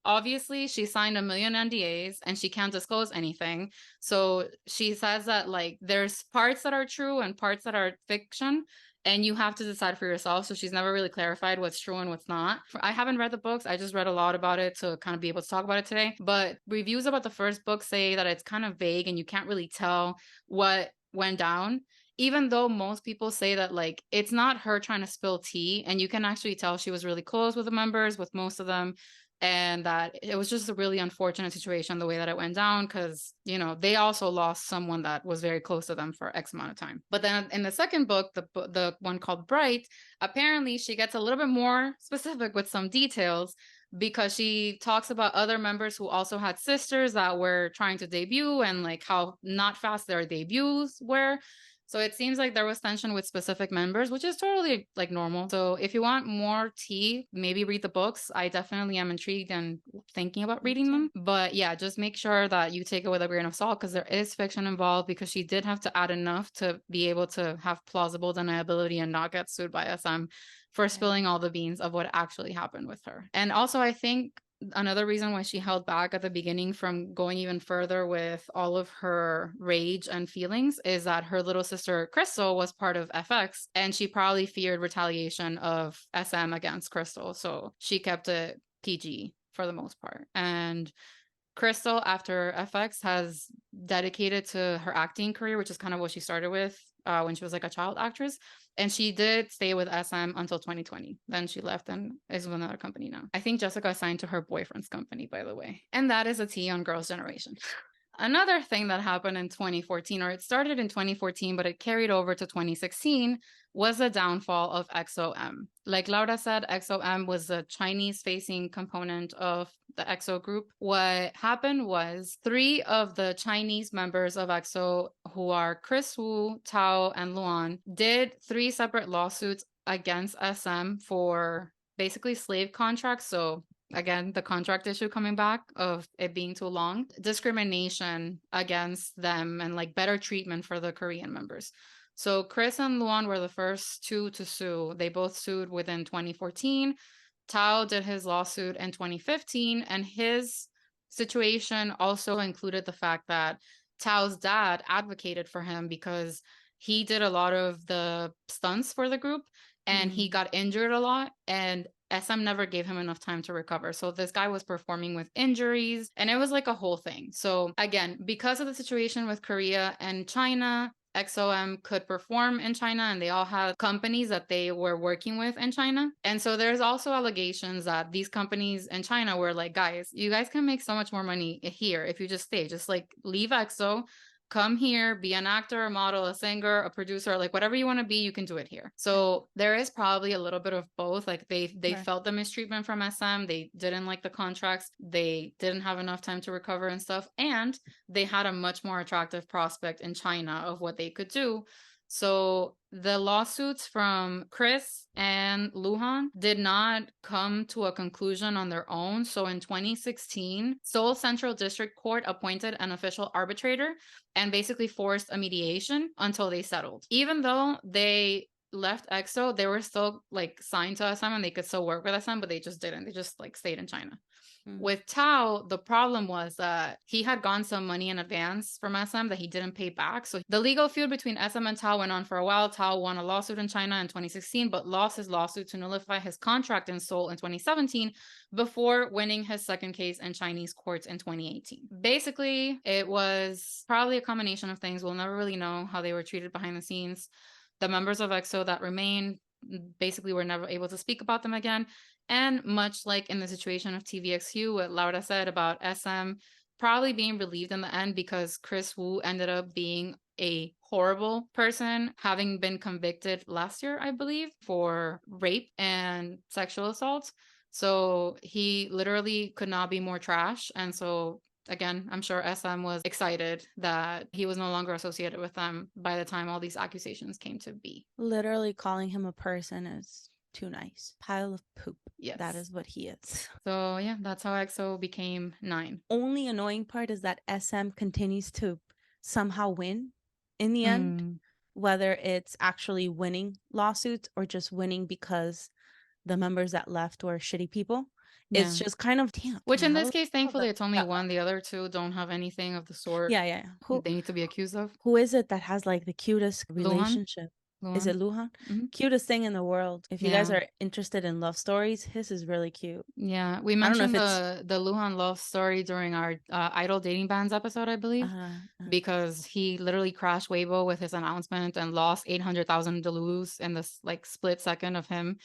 Obviously, she signed a million NDAs and she can't disclose anything. So she says that like there's parts that are true and parts that are fiction, and you have to decide for yourself. So she's never really clarified what's true and what's not. I haven't read the books. I just read a lot about it to kind of be able to talk about it today. But reviews about the first book say that it's kind of vague and you can't really tell what went down. Even though most people say that like it's not her trying to spill tea, and you can actually tell she was really close with the members, with most of them, and that it was just a really unfortunate situation the way that it went down, because you know they also lost someone that was very close to them for X amount of time. But then in the second book, the one called Bright, apparently she gets a little bit more specific with some details, because she talks about other members who also had sisters that were trying to debut and like how not fast their debuts were. So it seems like there was tension with specific members, which is totally like normal. So if you want more tea, maybe read the books. I definitely am intrigued and thinking about reading them. But yeah, just make sure that you take it with a grain of salt, because there is fiction involved, because she did have to add enough to be able to have plausible deniability and not get sued by SM for spilling all the beans of what actually happened with her. And also, I think another reason why she held back at the beginning from going even further with all of her rage and feelings is that her little sister Crystal was part of FX, and she probably feared retaliation of SM against Crystal, so she kept it PG for the most part. And Crystal, after FX, has dedicated to her acting career, which is kind of what she started with when she was like a child actress. And she did stay with SM until 2020. Then she left and is with another company now. I think Jessica assigned to her boyfriend's company, by the way. And that is a tea on Girls' Generation. Another thing that happened in 2014, or it started in 2014, but it carried over to 2016, was the downfall of EXO-M. Like Laura said, EXO-M was a Chinese-facing component of the EXO group. What happened was 3 of the Chinese members of EXO, who are Kris Wu, Tao, and Luhan, did 3 separate lawsuits against SM for basically slave contracts. So again, the contract issue coming back of it being too long, discrimination against them, and like better treatment for the Korean members. So Kris and Luhan were the first 2 to sue. They both sued within 2014. Tao did his lawsuit in 2015, and his situation also included the fact that Tao's dad advocated for him because he did a lot of the stunts for the group, and he got injured a lot, and SM never gave him enough time to recover. So this guy was performing with injuries, and it was like a whole thing. So again, because of the situation with Korea and China, EXO-M could perform in China, and they all had companies that they were working with in China. And so there's also allegations that these companies in China were like, guys, you guys can make so much more money here if you just stay. Just like leave EXO, come here, be an actor, a model, a singer, a producer, like whatever you want to be, you can do it here. So there is probably a little bit of both. Like they Right. felt the mistreatment from SM. They didn't like the contracts. They didn't have enough time to recover and stuff. And they had a much more attractive prospect in China of what they could do. So the lawsuits from Kris and Luhan did not come to a conclusion on their own. So in 2016, Seoul Central District Court appointed an official arbitrator and basically forced a mediation until they settled. Even though they left EXO, they were still like signed to SM and they could still work with SM, but they just didn't. They just like stayed in China. With Tao, the problem was that he had gotten some money in advance from SM that he didn't pay back. So the legal feud between SM and Tao went on for a while. Tao won a lawsuit in China in 2016, but lost his lawsuit to nullify his contract in Seoul in 2017 before winning his second case in Chinese courts in 2018. Basically, it was probably a combination of things. We'll never really know how they were treated behind the scenes. The members of EXO that remained basically were never able to speak about them again. And much like in the situation of TVXQ, what Laura said about SM probably being relieved in the end because Kris Wu ended up being a horrible person, having been convicted last year, I believe, for rape and sexual assault. So he literally could not be more trash. And so again, I'm sure SM was excited that he was no longer associated with them by the time all these accusations came to be. Literally calling him a person is too nice. Pile of poop. Yes. That is what he is. So yeah, that's how EXO became 9. Only annoying part is that SM continues to somehow win in the end, whether it's actually winning lawsuits or just winning because the members that left were shitty people. It's just kind of damn. Which in this case, thankfully, it's only one. The other two don't have anything of the sort. Yeah. They need to be accused of. Who is it that has like the cutest relationship? Luhan. Is it Luhan? Cutest thing in the world. If you guys are interested in love stories, his is really cute. Yeah, we mentioned the Luhan love story during our Idol Dating Bands episode, I believe, because he literally crashed Weibo with his announcement and lost 800,000 Delus in this like split second of him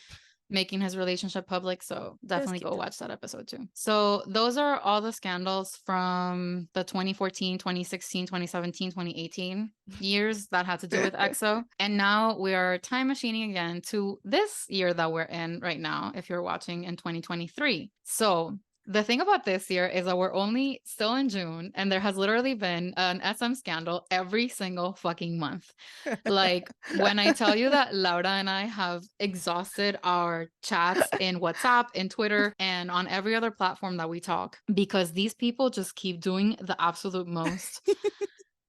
making his relationship public. So definitely go watch that episode too. So those are all the scandals from the 2014, 2016, 2017, 2018 years that had to do with EXO. And now we are time machining again to this year that we're in right now, if you're watching in 2023. So the thing about this year is that we're only still in June and there has literally been an SM scandal every single fucking month. Like when I tell you that Laura and I have exhausted our chats in WhatsApp, in Twitter, and on every other platform that we talk, because these people just keep doing the absolute most.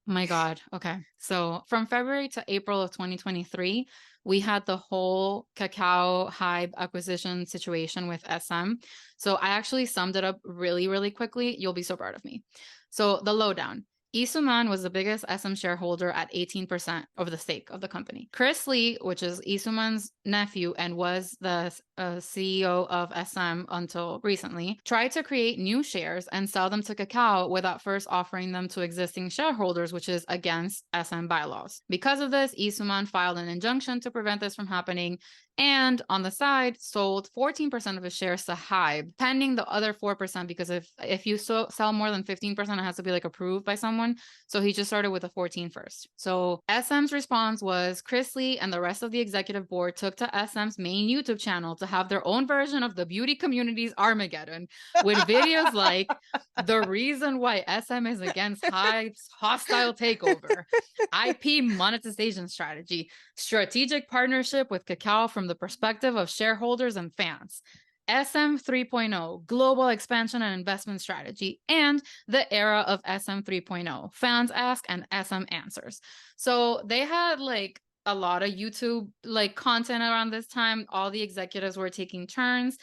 My God. Okay. So from February to April of 2023, we had the whole Kakao HYBE acquisition situation with SM. So I actually summed it up really, really quickly. You'll be so proud of me. So the lowdown. Lee Sooman was the biggest SM shareholder at 18% of the stake of the company. Kris Lee, which is Lee Sooman's nephew and was the CEO of SM until recently, tried to create new shares and sell them to Kakao without first offering them to existing shareholders, which is against SM bylaws. Because of this, Lee Sooman filed an injunction to prevent this from happening, and on the side, sold 14% of his shares to HYBE, pending the other 4%, because if you sell more than 15%, it has to be like approved by someone. So he just started with the 14 first. So SM's response was Kris Lee and the rest of the executive board took to SM's main YouTube channel to have their own version of the beauty community's Armageddon with videos like the reason why SM is against HYBE's hostile takeover, IP monetization strategy, strategic partnership with Kakao from the perspective of shareholders and fans, SM 3.0, global expansion and investment strategy, and the era of SM 3.0, fans ask and SM answers. So they had like a lot of YouTube like content around this time. All the executives were taking turns.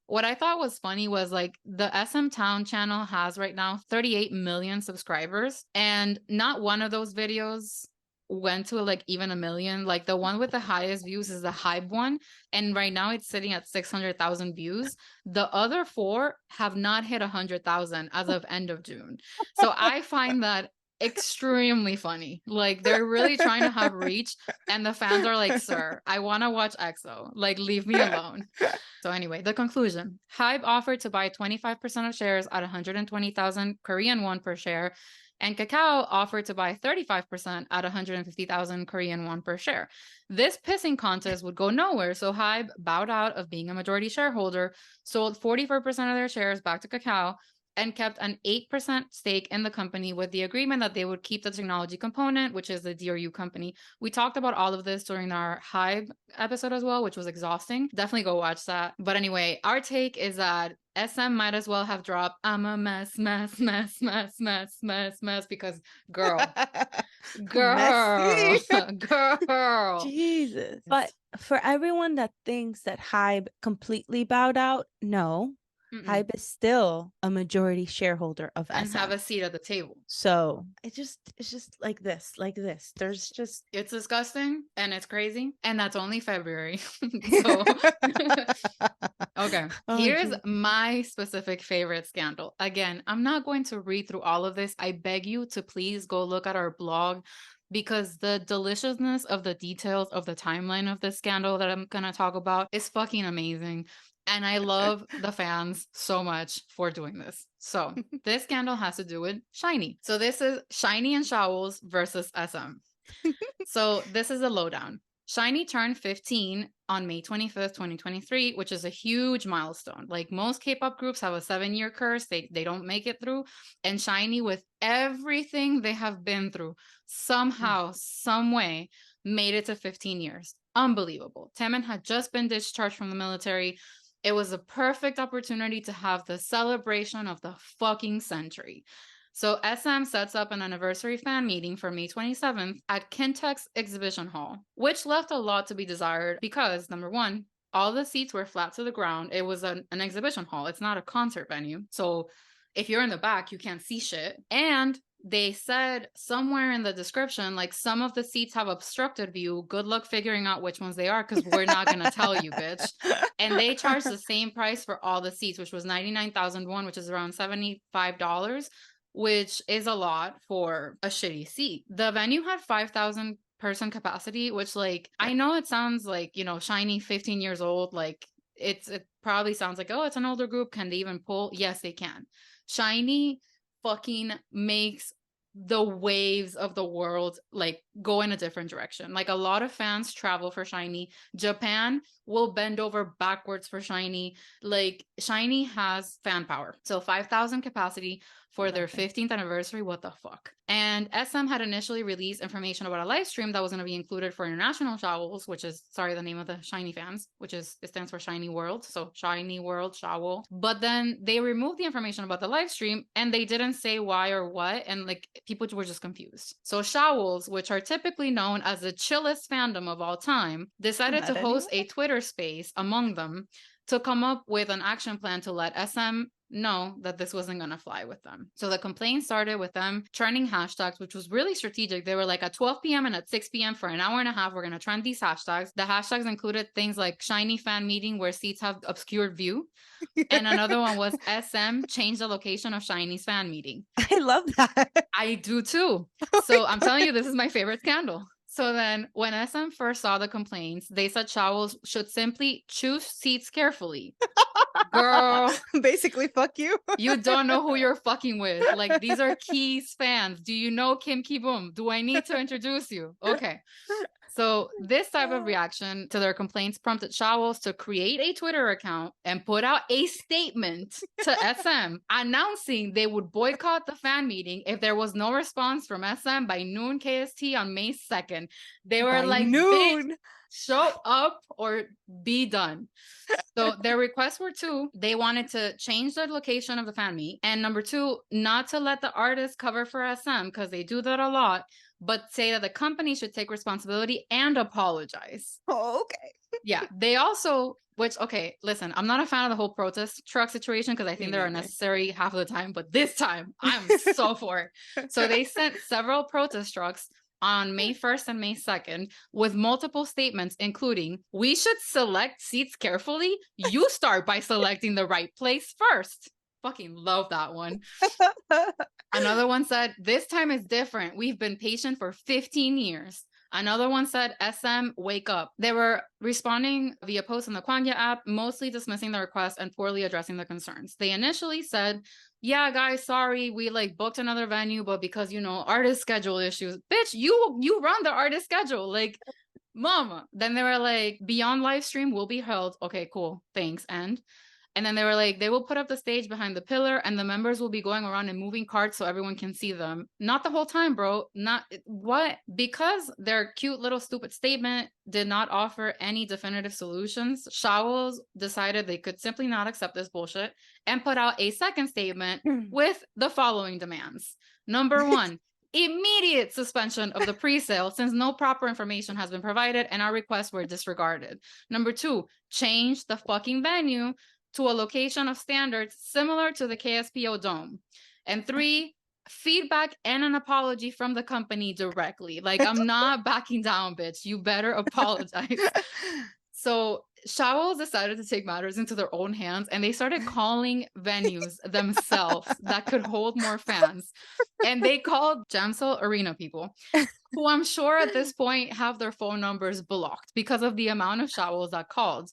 What I thought was funny was like the SM Town channel has right now 38 million subscribers, and not one of those videos went to like even 1 million. Like the one with the highest views is the HYBE one, and right now it's sitting at 600,000 views. The other 4 have not hit 100,000 as of end of June. So I find that extremely funny. Like they're really trying to have reach, and the fans are like, sir, I want to watch EXO, like leave me alone. So anyway, the conclusion. HYBE offered to buy 25% of shares at 120,000 Korean won per share, And Kakao offered to buy 35% at 150,000 Korean won per share. This pissing contest would go nowhere, so HYBE bowed out of being a majority shareholder, sold 44% of their shares back to Kakao, and kept an 8% stake in the company with the agreement that they would keep the technology component, which is the DRU company. We talked about all of this during our HYBE episode as well, which was exhausting. Definitely go watch that. But anyway, our take is that SM might as well have dropped I'm a mess, because girl, Messy. girl. Jesus. But for everyone that thinks that HYBE completely bowed out, no. HYBE is still a majority shareholder of and SM. have a seat at the table. So it's just like this. There's just, it's disgusting and it's crazy, and that's only February. So okay, here's my specific favorite scandal. Again, I'm not going to read through all of this. I beg you to please go look at our blog, because the deliciousness of the details of the timeline of this scandal that I'm gonna talk about is fucking amazing. And I love the fans so much for doing this. So this scandal has to do with SHINee. So this is SHINee and Shawols versus SM. So this is a lowdown. SHINee turned 15 on May 25th, 2023, which is a huge milestone. Like most K-pop groups have a 7-year curse. They don't make it through. And SHINee, with everything they have been through, somehow, some way, made it to 15 years. Unbelievable. Taemin had just been discharged from the military. It was a perfect opportunity to have the celebration of the fucking century. So SM sets up an anniversary fan meeting for May 27th at Kintex Exhibition Hall, which left a lot to be desired because, number one, all the seats were flat to the ground. It was an exhibition hall. It's not a concert venue. So if you're in the back, you can't see shit. And they said somewhere in the description, like, some of the seats have obstructed view. Good luck figuring out which ones they are, because we're not going to tell you, bitch. And they charged the same price for all the seats, which was 99,000 won, which is around $75, which is a lot for a shitty seat. The venue had 5,000 person capacity, which, like, I know it sounds like, you know, SHINee 15 years old, like, it probably sounds like, oh, it's an older group. Can they even pull? Yes, they can. SHINee fucking makes the waves of the world like go in a different direction. Like, a lot of fans travel for SHINee. Japan will bend over backwards for SHINee. Like, SHINee has fan power. So 5,000 capacity for their 15th anniversary. What the fuck? And SM had initially released information about a live stream that was going to be included for international Shawols, which is, sorry, the name of the SHINee fans, which is, it stands for SHINee World. So SHINee World, Shawol. But then they removed the information about the live stream and they didn't say why or what. And like, people were just confused. So Shawols, which are typically known as the chillest fandom of all time, decided to host a Twitter space among them to come up with an action plan to let SM know that this wasn't going to fly with them. So the complaint started with them trending hashtags, which was really strategic. They were like, at 12 p.m. and at 6 p.m. for an hour and a half, we're going to trend these hashtags. The hashtags included things like SHINee fan meeting where seats have obscured view. And another one was SM change the location of SHINee's fan meeting. I love that. I do too. So I'm telling you, this is my favorite scandal. So then when SM first saw the complaints, they said Shawols should simply choose seats carefully. Girl, basically, fuck you. You don't know who you're fucking with. Like, these are Key's fans. Do you know Kim Ki-boom? Do I need to introduce you? Okay. So this type of reaction to their complaints prompted Shawols to create a Twitter account and put out a statement to SM announcing they would boycott the fan meeting if there was no response from SM by noon KST on May 2nd. They were by noon. Show up or be done. So their requests were two. They wanted to change the location of the fan meet. And number two, not to let the artists cover for SM, because they do that a lot, but say that the company should take responsibility and apologize. Oh, okay. Yeah. They also, which, okay, listen, I'm not a fan of the whole protest truck situation because I think they're unnecessary half of the time, but this time I'm so for it. So they sent several protest trucks on May 1st and May 2nd with multiple statements, including, we should select seats carefully. You start by selecting the right place first. Fucking love that one. Another one said, this time is different. We've been patient for 15 years. Another one said, SM, wake up. They were responding via posts on the Kwangya app, mostly dismissing the request and poorly addressing the concerns. They initially said, yeah, guys, sorry, we like booked another venue, but because, you know, artist schedule issues. Bitch, you run the artist schedule. Like, mama. Then they were like, beyond live stream will be held. Okay, cool. Thanks. And then they were like, they will put up the stage behind the pillar and the members will be going around and moving carts so everyone can see them. Not the whole time, bro. Not what? Because their cute little stupid statement did not offer any definitive solutions, Shawols decided they could simply not accept this bullshit and put out a second statement with the following demands. Number one, immediate suspension of the pre-sale since no proper information has been provided and our requests were disregarded. Number two, change the fucking venue to a location of standards similar to the KSPO Dome. And three, feedback and an apology from the company directly. Like, I'm not backing down, bitch. You better apologize. So Shawols decided to take matters into their own hands and they started calling venues themselves that could hold more fans. And they called Jamsel Arena people, who I'm sure at this point have their phone numbers blocked because of the amount of Shawols that called.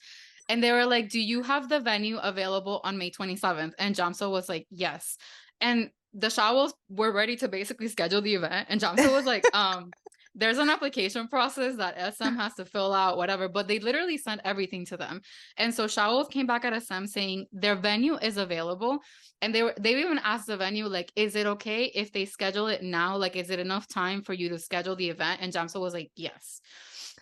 And they were like, do you have the venue available on May 27th? And Jamsel was like, yes. And the Shawols were ready to basically schedule the event. And Jamsel was like, there's an application process that SM has to fill out, whatever. But they literally sent everything to them. And so Shawols came back at SM saying their venue is available. And they even asked the venue, like, is it okay if they schedule it now? Like, is it enough time for you to schedule the event? And Jamsel was like, yes.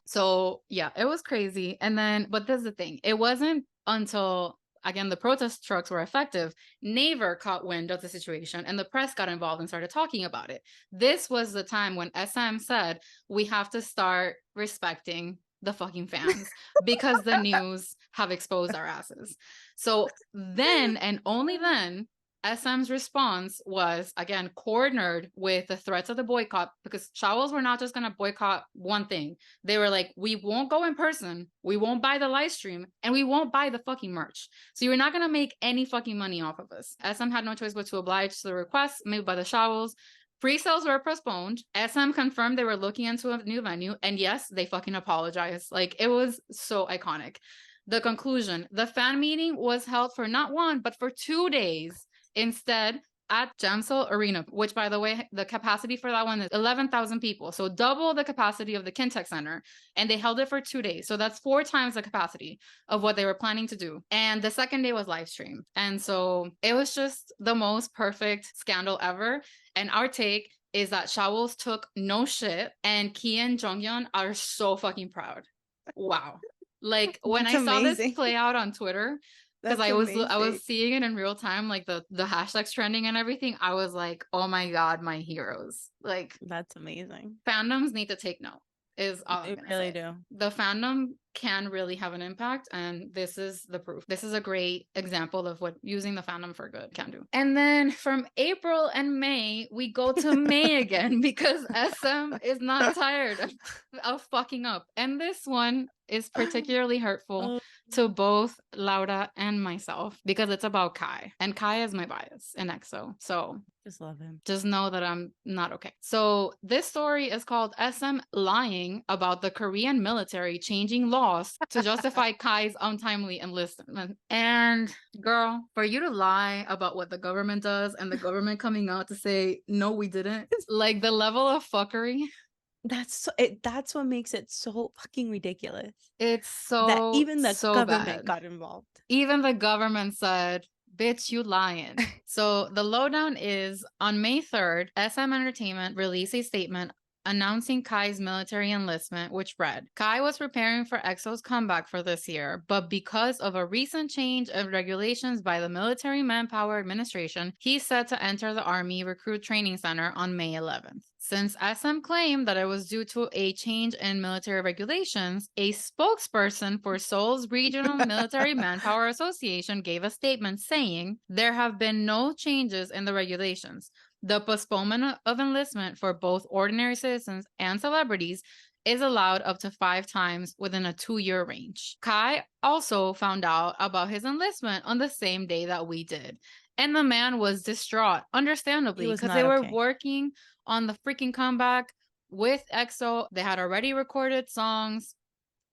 So yeah, it was crazy. And then, but this is the thing, it wasn't until, again, the protest trucks were effective, Naver caught wind of the situation and the press got involved and started talking about it. This was the time when SM said, we have to start respecting the fucking fans because the news have exposed our asses. So then, and only then, SM's response was, again, cornered with the threats of the boycott, because Shawols were not just going to boycott one thing. They were like, we won't go in person, we won't buy the live stream, and we won't buy the fucking merch. So you're not going to make any fucking money off of us. SM had no choice but to oblige to the requests made by the Shawols. Pre-sales were postponed. SM confirmed they were looking into a new venue, and yes, they fucking apologized. Like, it was so iconic. The conclusion, the fan meeting was held for not one, but for 2 days. Instead, at Jamsel Arena, which, by the way, the capacity for that one is 11,000 people. So double the capacity of the Kintech Center. And they held it for 2 days. So that's 4 times the capacity of what they were planning to do. And the second day was live stream. And so it was just the most perfect scandal ever. And our take is that Shawols took no shit. And Key and Jonghyun are so fucking proud. Wow. Like, when I saw this play out on Twitter, because I was seeing it in real time, like the hashtags trending and everything. I was like, oh my God, my heroes. Like, that's amazing. Fandoms need to take note, is all I'm gonna really say. do. The fandom can really have an impact, and this is the proof. This is a great example of what using the fandom for good can do. And then from April and May, we go to May again, because SM is not tired of fucking up. And this one is particularly hurtful to both Laura and myself, because it's about Kai. And Kai is my bias in EXO. So just love him. Just know that I'm not okay. So this story is called SM lying about the Korean military changing laws to justify Kai's untimely enlistment. And girl, for you to lie about what the government does and the government coming out to say, no, we didn't. Like, the level of fuckery. That's what makes it so fucking ridiculous. It's so that even the government bad. Got involved. Even the government said, bitch, you lying. So the lowdown is, on May 3rd, SM Entertainment released a statement announcing Kai's military enlistment, which read, Kai was preparing for EXO's comeback for this year, but because of a recent change of regulations by the Military Manpower Administration, he's set to enter the Army Recruit Training Center on May 11th. Since SM claimed that it was due to a change in military regulations, a spokesperson for Seoul's Regional Military Manpower Association gave a statement saying, there have been no changes in the regulations. The postponement of enlistment for both ordinary citizens and celebrities is allowed up to 5 times within a 2-year range. Kai also found out about his enlistment on the same day that we did. And the man was distraught, understandably, because they were working on the freaking comeback with EXO, they had already recorded songs.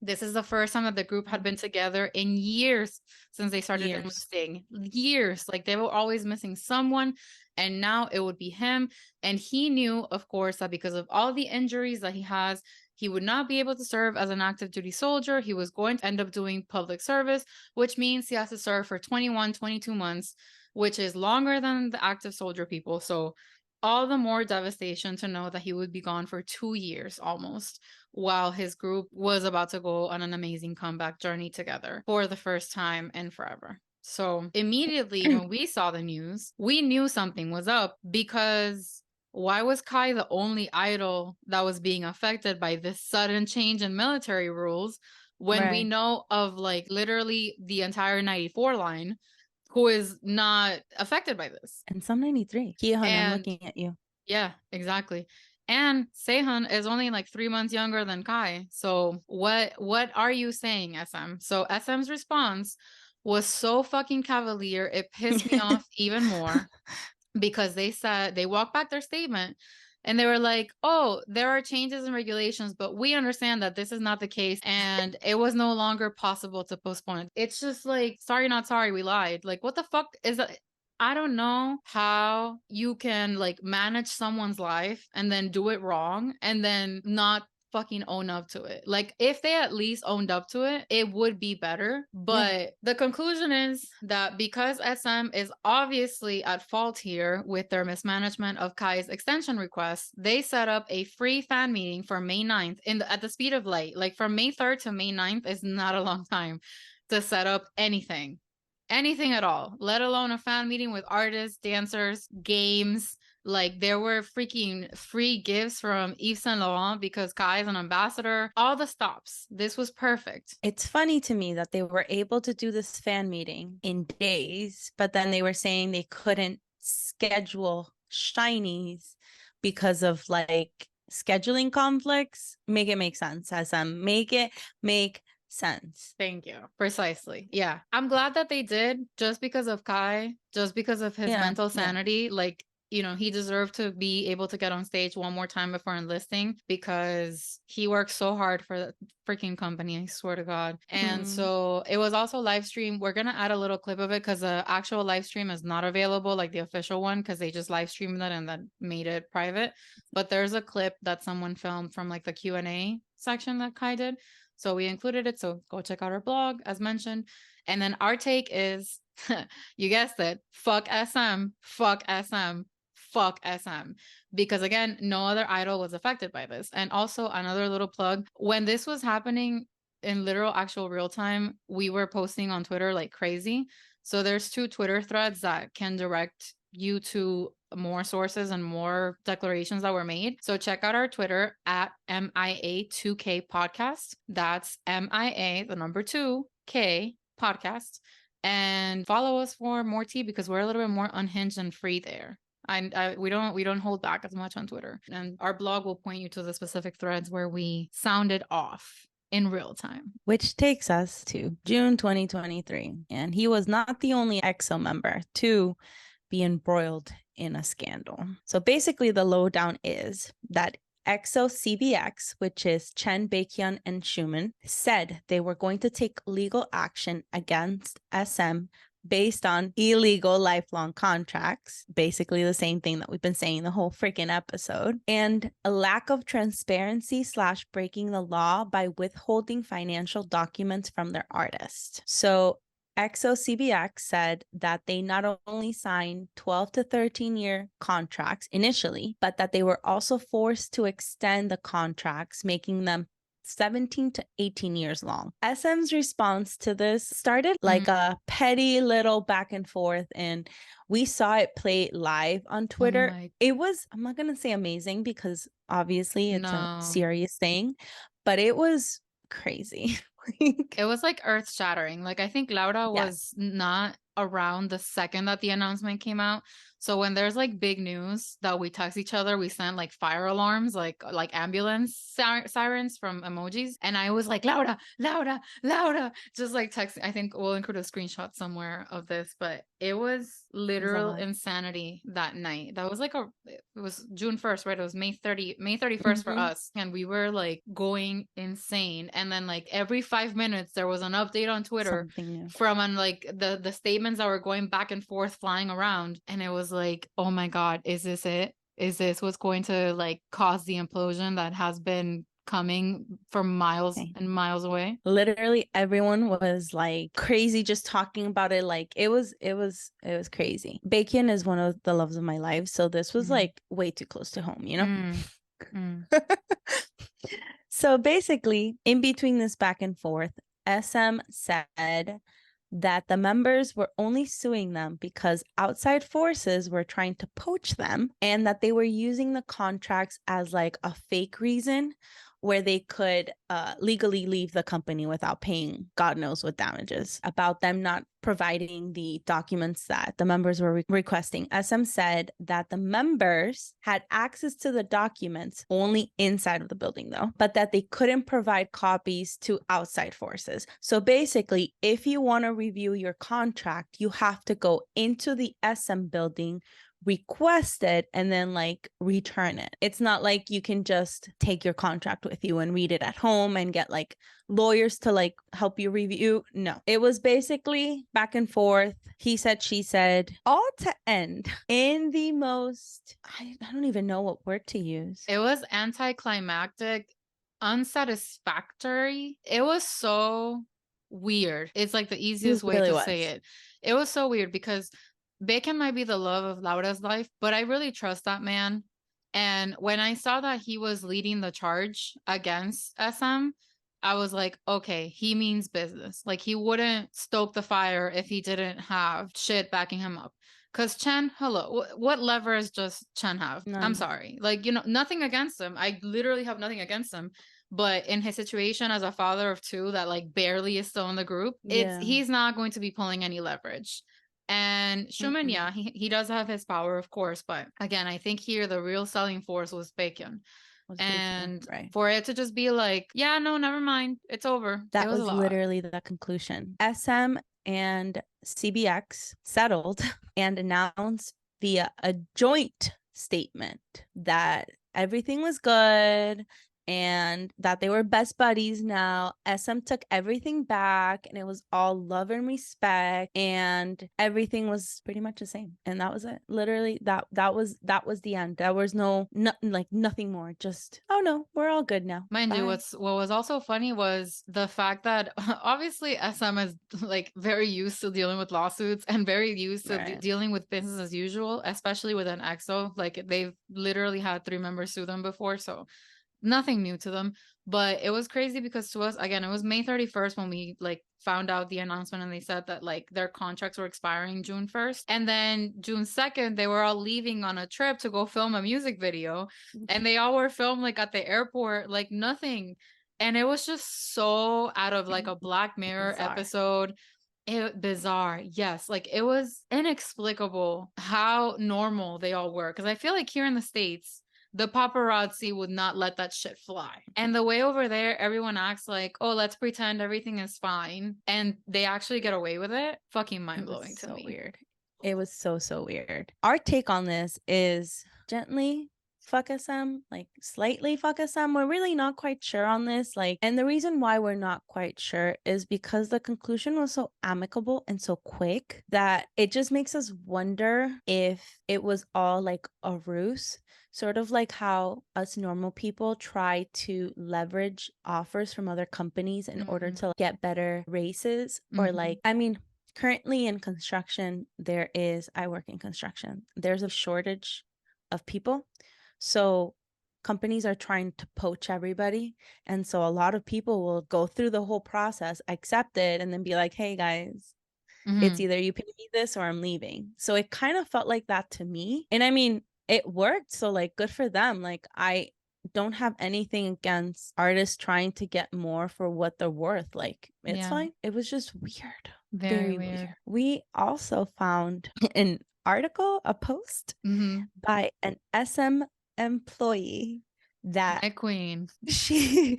This is the first time that the group had been together in years since they started enlisting. Years. Like they were always missing someone, and now it would be him. And he knew, of course, that because of all the injuries that he has, he would not be able to serve as an active duty soldier. He was going to end up doing public service, which means he has to serve for 21, 22 months, which is longer than the active soldier people. So all the more devastation to know that he would be gone for 2 years almost, while his group was about to go on an amazing comeback journey together for the first time in forever. So immediately when we saw the news, we knew something was up, because why was Kai the only idol that was being affected by this sudden change in military rules when we know of like literally the entire 94 line who is not affected by this? And some 93. Kihon, I'm looking at you. Yeah, exactly. And Sehun is only like 3 months younger than Kai. So what are you saying, SM? So SM's response was so fucking cavalier. It pissed me off even more, because they said, they walked back their statement and they were like, oh, there are changes in regulations, but we understand that this is not the case and it was no longer possible to postpone it. It's just like, sorry, not sorry, we lied. Like, what the fuck is that? I don't know how you can like manage someone's life and then do it wrong and then not fucking own up to it. Like, if they at least owned up to it, it would be better. But the conclusion is that because SM is obviously at fault here with their mismanagement of Kai's extension request, they set up a free fan meeting for May 9th at the speed of light. Like, from May 3rd to May 9th is not a long time to set up anything at all, let alone a fan meeting with artists, dancers, games. Like, there were freaking free gifts from Yves Saint Laurent because Kai is an ambassador. All the stops. This was perfect. It's funny to me that they were able to do this fan meeting in days, but then they were saying they couldn't schedule SHINees because of like scheduling conflicts. Make it make sense, SM. Make it make sense. Thank you. Precisely. Yeah. I'm glad that they did, just because of Kai, just because of his mental sanity. Like, you know, he deserved to be able to get on stage one more time before enlisting, because he worked so hard for the freaking company, I swear to God. And so it was also live stream. We're going to add a little clip of it because the actual live stream is not available, like the official one, because they just live streamed it and then made it private. But there's a clip that someone filmed from like the Q&A section that Kai did. So we included it. So go check out our blog, as mentioned. And then our take is, you guessed it, fuck SM, fuck SM, fuck SM. Because again, no other idol was affected by this. And also another little plug, when this was happening in literal actual real time, we were posting on Twitter like crazy. So there's 2 Twitter threads that can direct you to more sources and more declarations that were made. So check out our Twitter at MIA2K podcast. That's MIA, the number 2K podcast. And follow us for more tea, because we're a little bit more unhinged and free there. We don't hold back as much on Twitter. And our blog will point you to the specific threads where we sounded off in real time. Which takes us to June 2023. And he was not the only EXO member to be embroiled in a scandal. So basically the lowdown is that EXO CBX, which is Chen, Baekhyun, and Xiumin, said they were going to take legal action against SM based on illegal lifelong contracts, basically the same thing that we've been saying the whole freaking episode, and a lack of transparency / breaking the law by withholding financial documents from their artist. So EXO CBX said that they not only signed 12 to 13-year contracts initially, but that they were also forced to extend the contracts, making them 17 to 18 years long. SM's response to this started like a petty little back and forth, and we saw it play live on Twitter. It was, I'm not going to say amazing because obviously it's a serious thing, but it was crazy. It was like earth shattering. Like, I think Laura was not around the second that the announcement came out. So when there's like big news that we text each other, we send like fire alarms, like ambulance sirens from emojis. And I was like, Laura, Laura, Laura, just like texting. I think we'll include a screenshot somewhere of this, but it was literal insanity that night. That was like it was June 1st, right? It was May 31st for us. And we were like going insane. And then like every 5 minutes, there was an update on Twitter from like the statements that were going back and forth flying around. And it was like, oh my God, is this it? Is this what's going to like cause the implosion that has been coming from miles and miles away? Literally everyone was like crazy just talking about it. Like it was crazy. Baekhyun is one of the loves of my life, so this was like way too close to home, you know. So basically, in between this back and forth, SM said that the members were only suing them because outside forces were trying to poach them, and that they were using the contracts as like a fake reason where they could legally leave the company without paying God knows what damages, about them not providing the documents that the members were requesting. SM said that the members had access to the documents only inside of the building though, but that they couldn't provide copies to outside forces. So basically, if you want to review your contract, you have to go into the SM building, request it, and then like return it. It's not like you can just take your contract with you and read it at home and get like lawyers to like help you review. No, it was basically back and forth, he said, she said, all to end in the most, I don't even know what word to use. It was anticlimactic, unsatisfactory. It was so weird. It's like the easiest way to say it. It was so weird because Baekhyun might be the love of Laura's life, but I really trust that man. And when I saw that he was leading the charge against SM, I was like, okay, he means business. Like he wouldn't stoke the fire if he didn't have shit backing him up. Because Chen, hello, what levers does Chen have? None. I'm sorry. Like, you know, nothing against him. I literally have nothing against him. But in his situation as a father of two that like barely is still in the group, he's not going to be pulling any leverage. And Xiumin, yeah, he does have his power, of course. But again, I think here the real selling force was Baekhyun. And for it to just be like, yeah, no, never mind, it's over. That was literally the conclusion. SM and CBX settled and announced via a joint statement that everything was good and that they were best buddies now. SM took everything back and it was all love and respect and everything was pretty much the same. And that was it. Literally that was the end. There was nothing more. Just, oh no, we're all good now. Mind you, what was also funny was the fact that obviously SM is like very used to dealing with lawsuits and very used to dealing with business as usual, especially with an EXO. Like they've literally had 3 members sue them before, so nothing new to them. But it was crazy because to us, again, it was May 31st when we like found out the announcement, and they said that like their contracts were expiring June 1st, and then June 2nd they were all leaving on a trip to go film a music video, and they all were filmed like at the airport, like nothing. And it was just so out of like a Black Mirror episode. Bizarre, yes. Like it was inexplicable how normal they all were, because I feel like here in the States the paparazzi would not let that shit fly. And the way over there, everyone acts like, oh, let's pretend everything is fine. And they actually get away with it. Fucking mind-blowing to me. Weird. It was so weird. Our take on this is gently fuck SM, like slightly fuck SM. We're really not quite sure on this. Like, and the reason why we're not quite sure is because the conclusion was so amicable and so quick that it just makes us wonder if it was all like a ruse. Sort of like how us normal people try to leverage offers from other companies in order to get better races. Or like, I mean, currently in construction, I work in construction. There's a shortage of people. So companies are trying to poach everybody. And so a lot of people will go through the whole process, accept it, and then be like, hey guys, it's either you pay me this or I'm leaving. So it kind of felt like that to me. And I mean, it worked, so like good for them. Like I don't have anything against artists trying to get more for what they're worth. Like it's fine. It was just weird. Very weird. We also found an article, a post by an SM employee that My queen. she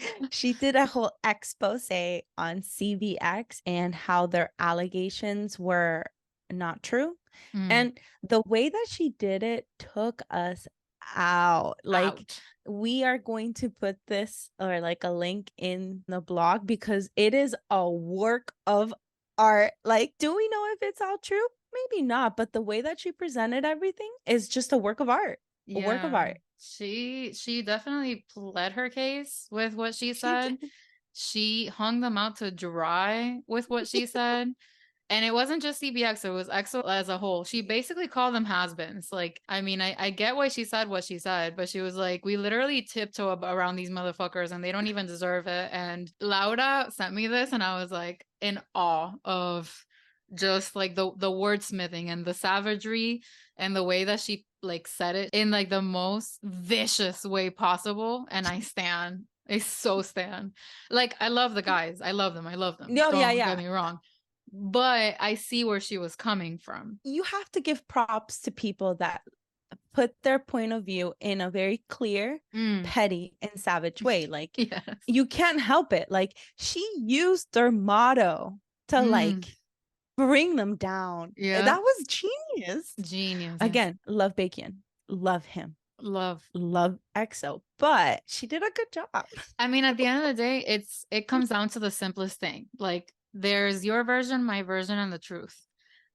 did a whole expose on CBX and how their allegations were not true. And the way that she did it took us out. Like, Ouch. we are going to put this or like a link in the blog because it is a work of art. Like, do we know if it's all true? Maybe not, but the way that she presented everything is just a work of art. A work of art. She definitely pled her case with what she said. She hung them out to dry with what she said. And it wasn't just CBX, it was EXO as a whole. She basically called them has-beens. Like, I mean, I get why she said what she said, but she was like, we literally tiptoe around these motherfuckers and they don't even deserve it. And Laura sent me this and I was like in awe of just like the wordsmithing and the savagery and the way that she like said it in like the most vicious way possible. And I stand. I so stand. Like, I love the guys. I love them. I love them. No, Don't yeah. get me wrong. But I see where she was coming from. You have to give props to people that put their point of view in a very clear, petty, and savage way. Like, Yes. you can't help it. Like, she used their motto to like bring them down. Yeah. That was genius. Genius. Again, love Baekhyun. Love him. Love EXO. But she did a good job. I mean, at the end of the day, it comes down to the simplest thing. Like, there's your version, my version, and the truth.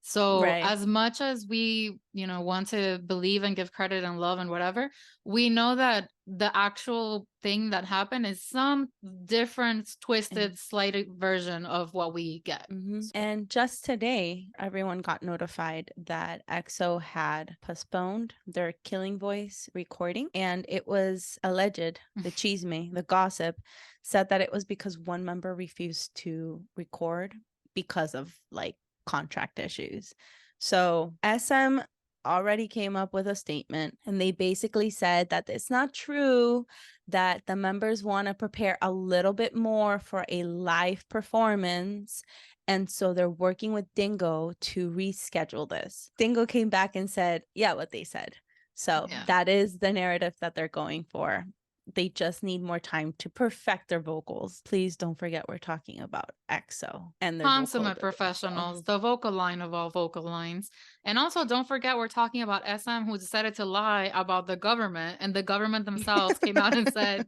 So as much as we, want to believe and give credit and love and whatever, we know that the actual thing that happened is some different, twisted, slight version of what we get. And just today, everyone got notified that EXO had postponed their Killing Voice recording, and it was alleged, the chisme, the gossip, said that it was because one member refused to record because of like contract issues. So SM already came up with a statement and they basically said that it's not true, that the members want to prepare a little bit more for a live performance, and so they're working with Dingo to reschedule this. Dingo came back and said what they said. So that is the narrative that they're going for. They just need more time to perfect their vocals. Please don't forget we're talking about EXO and their consummate professionals, the vocal line of all vocal lines. And also don't forget we're talking about SM, who decided to lie about the government, and the government themselves came out and said,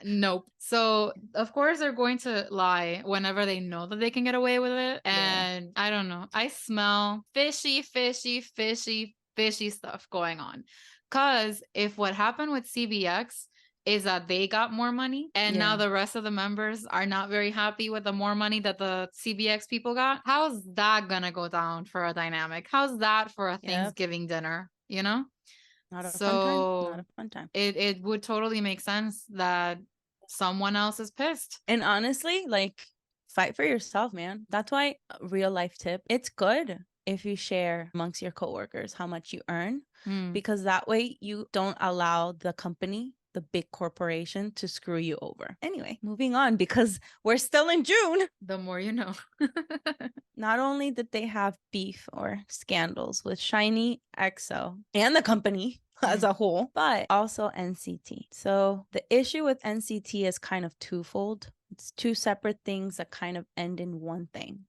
nope. So of course they're going to lie whenever they know that they can get away with it. And I don't know. I smell fishy stuff going on. Because if what happened with CBX is that they got more money and now the rest of the members are not very happy with the more money that the CBX people got, how's that gonna go down for a dynamic? How's that for a Thanksgiving dinner? Not a fun time. It would totally make sense that someone else is pissed. And honestly, like, fight for yourself, man. That's why, real life tip, it's good if you share amongst your coworkers how much you earn, because that way you don't allow the company, the big corporation, to screw you over. Anyway, moving on, because we're still in June. The more you know. Not only did they have beef or scandals with SHINee, EXO, and the company as a whole, but also NCT. So the issue with NCT is kind of twofold. It's two separate things that kind of end in one thing.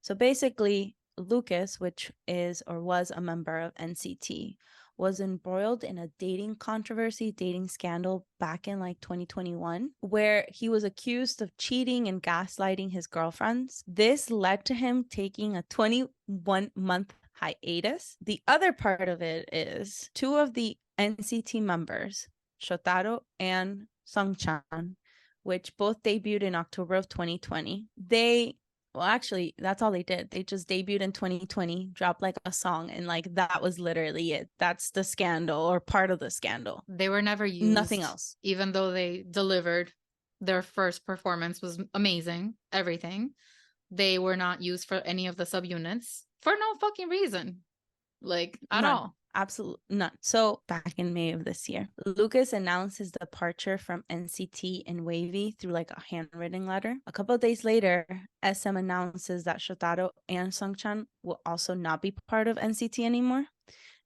So basically, Lucas, which is or was a member of NCT, was embroiled in a dating scandal back in like 2021, where he was accused of cheating and gaslighting his girlfriends. This led to him taking a 21-month hiatus. The other part of it is two of the NCT members, Shotaro and Sungchan, which both debuted in October of 2020. Actually, that's all they did. They just debuted in 2020, dropped like a song, and like that was literally it. That's the scandal, or part of the scandal. They were never used. Nothing else. Even though they delivered, their first performance was amazing. Everything. They were not used for any of the subunits for no fucking reason. Like, at all. Absolutely none. So back in May of this year, Lucas announced his departure from NCT and WayV through like a handwritten letter. A couple of days later, SM announces that Shotaro and Sungchan will also not be part of NCT anymore,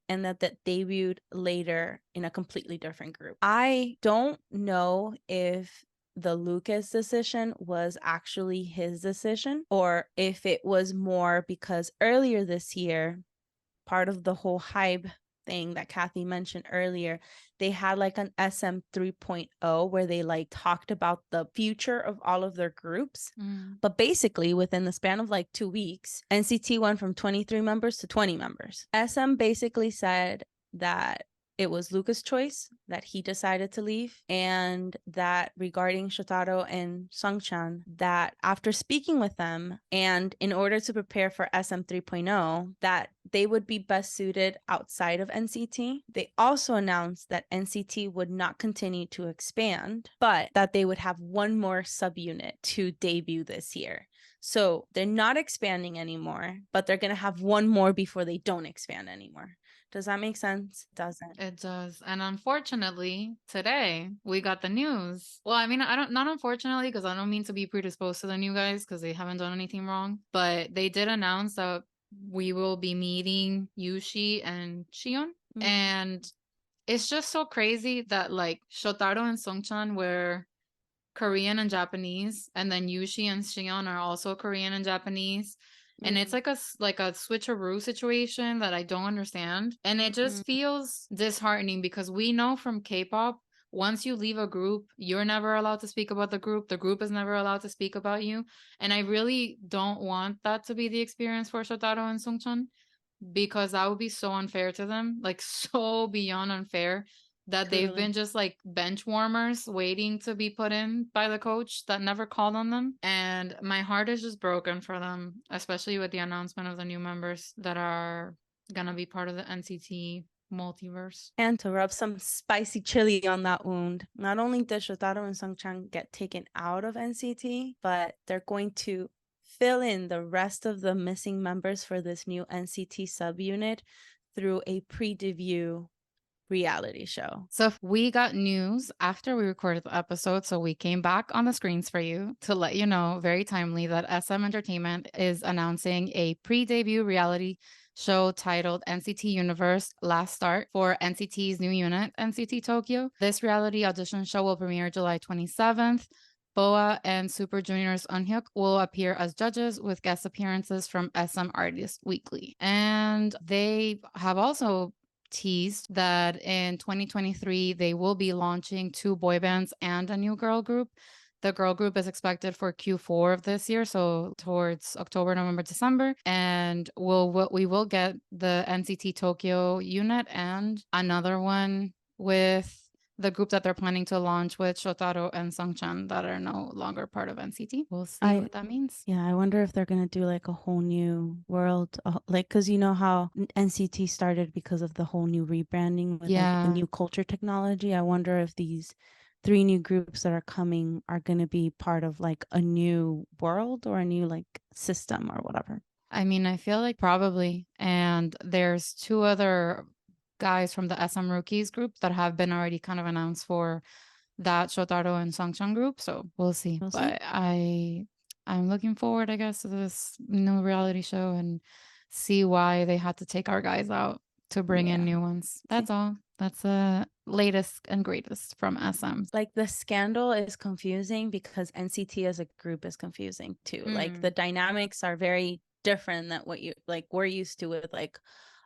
and that debuted later in a completely different group. I don't know if the Lucas decision was actually his decision or if it was more because earlier this year, part of the whole HYBE thing that Kathy mentioned earlier, they had like an SM 3.0 where they like talked about the future of all of their groups. But basically within the span of like 2 weeks, NCT went from 23 members to 20 members. SM basically said that it was Lucas' choice, that he decided to leave, and that regarding Shotaro and Sungchan, that after speaking with them and in order to prepare for SM 3.0, that they would be best suited outside of NCT. They also announced that NCT would not continue to expand, but that they would have one more subunit to debut this year. So they're not expanding anymore, but they're going to have one more before they don't expand anymore. Does that make sense? Doesn't. It does. And unfortunately, today we got the news. Well, I mean, not unfortunately, because I don't mean to be predisposed to the new guys because they haven't done anything wrong, but they did announce that we will be meeting Yushi and Xion. And it's just so crazy that like Shotaro and Sungchan were Korean and Japanese, and then Yushi and Xion are also Korean and Japanese. And it's like a switcheroo situation that I don't understand. And it just feels disheartening because we know from K-pop, once you leave a group, you're never allowed to speak about the group. The group is never allowed to speak about you. And I really don't want that to be the experience for Shotaro and Sungchan because that would be so unfair to them, like so beyond unfair that they've been just like bench warmers waiting to be put in by the coach that never called on them. And my heart is just broken for them, especially with the announcement of the new members that are gonna be part of the NCT multiverse. And to rub some spicy chili on that wound, not only did Shotaro and Sungchan get taken out of NCT, but they're going to fill in the rest of the missing members for this new NCT subunit through a pre-debut reality show. So we got news after we recorded the episode, so we came back on the screens for you to let you know very timely that SM Entertainment is announcing a pre-debut reality show titled NCT Universe Last Start for NCT's new unit, NCT Tokyo. This reality audition show will premiere July 27th. Boa and Super Junior's Eunhyuk will appear as judges with guest appearances from SM Artist Weekly. And they have also teased that in 2023 they will be launching 2 boy bands and a new girl group. The girl group is expected for Q4 of this year, so towards October, November, December, and we will get the NCT Tokyo unit and another one with the group that they're planning to launch with Shotaro and Sungchan that are no longer part of NCT. We'll see what that means. Yeah, I wonder if they're going to do like a whole new world, like, because you know how NCT started because of the whole new rebranding with like the new culture technology. I wonder if these 3 new groups that are coming are going to be part of like a new world or a new like system or whatever. I mean, I feel like probably. And there's 2 other guys from the SM Rookies group that have been already kind of announced for that Shotaro and Sungchan group. So we'll see. But I'm looking forward, I guess, to this new reality show and see why they had to take our guys out to bring in new ones. That's all. That's the latest and greatest from SM. Like the scandal is confusing because NCT as a group is confusing too. Like the dynamics are very different than what you like we're used to with like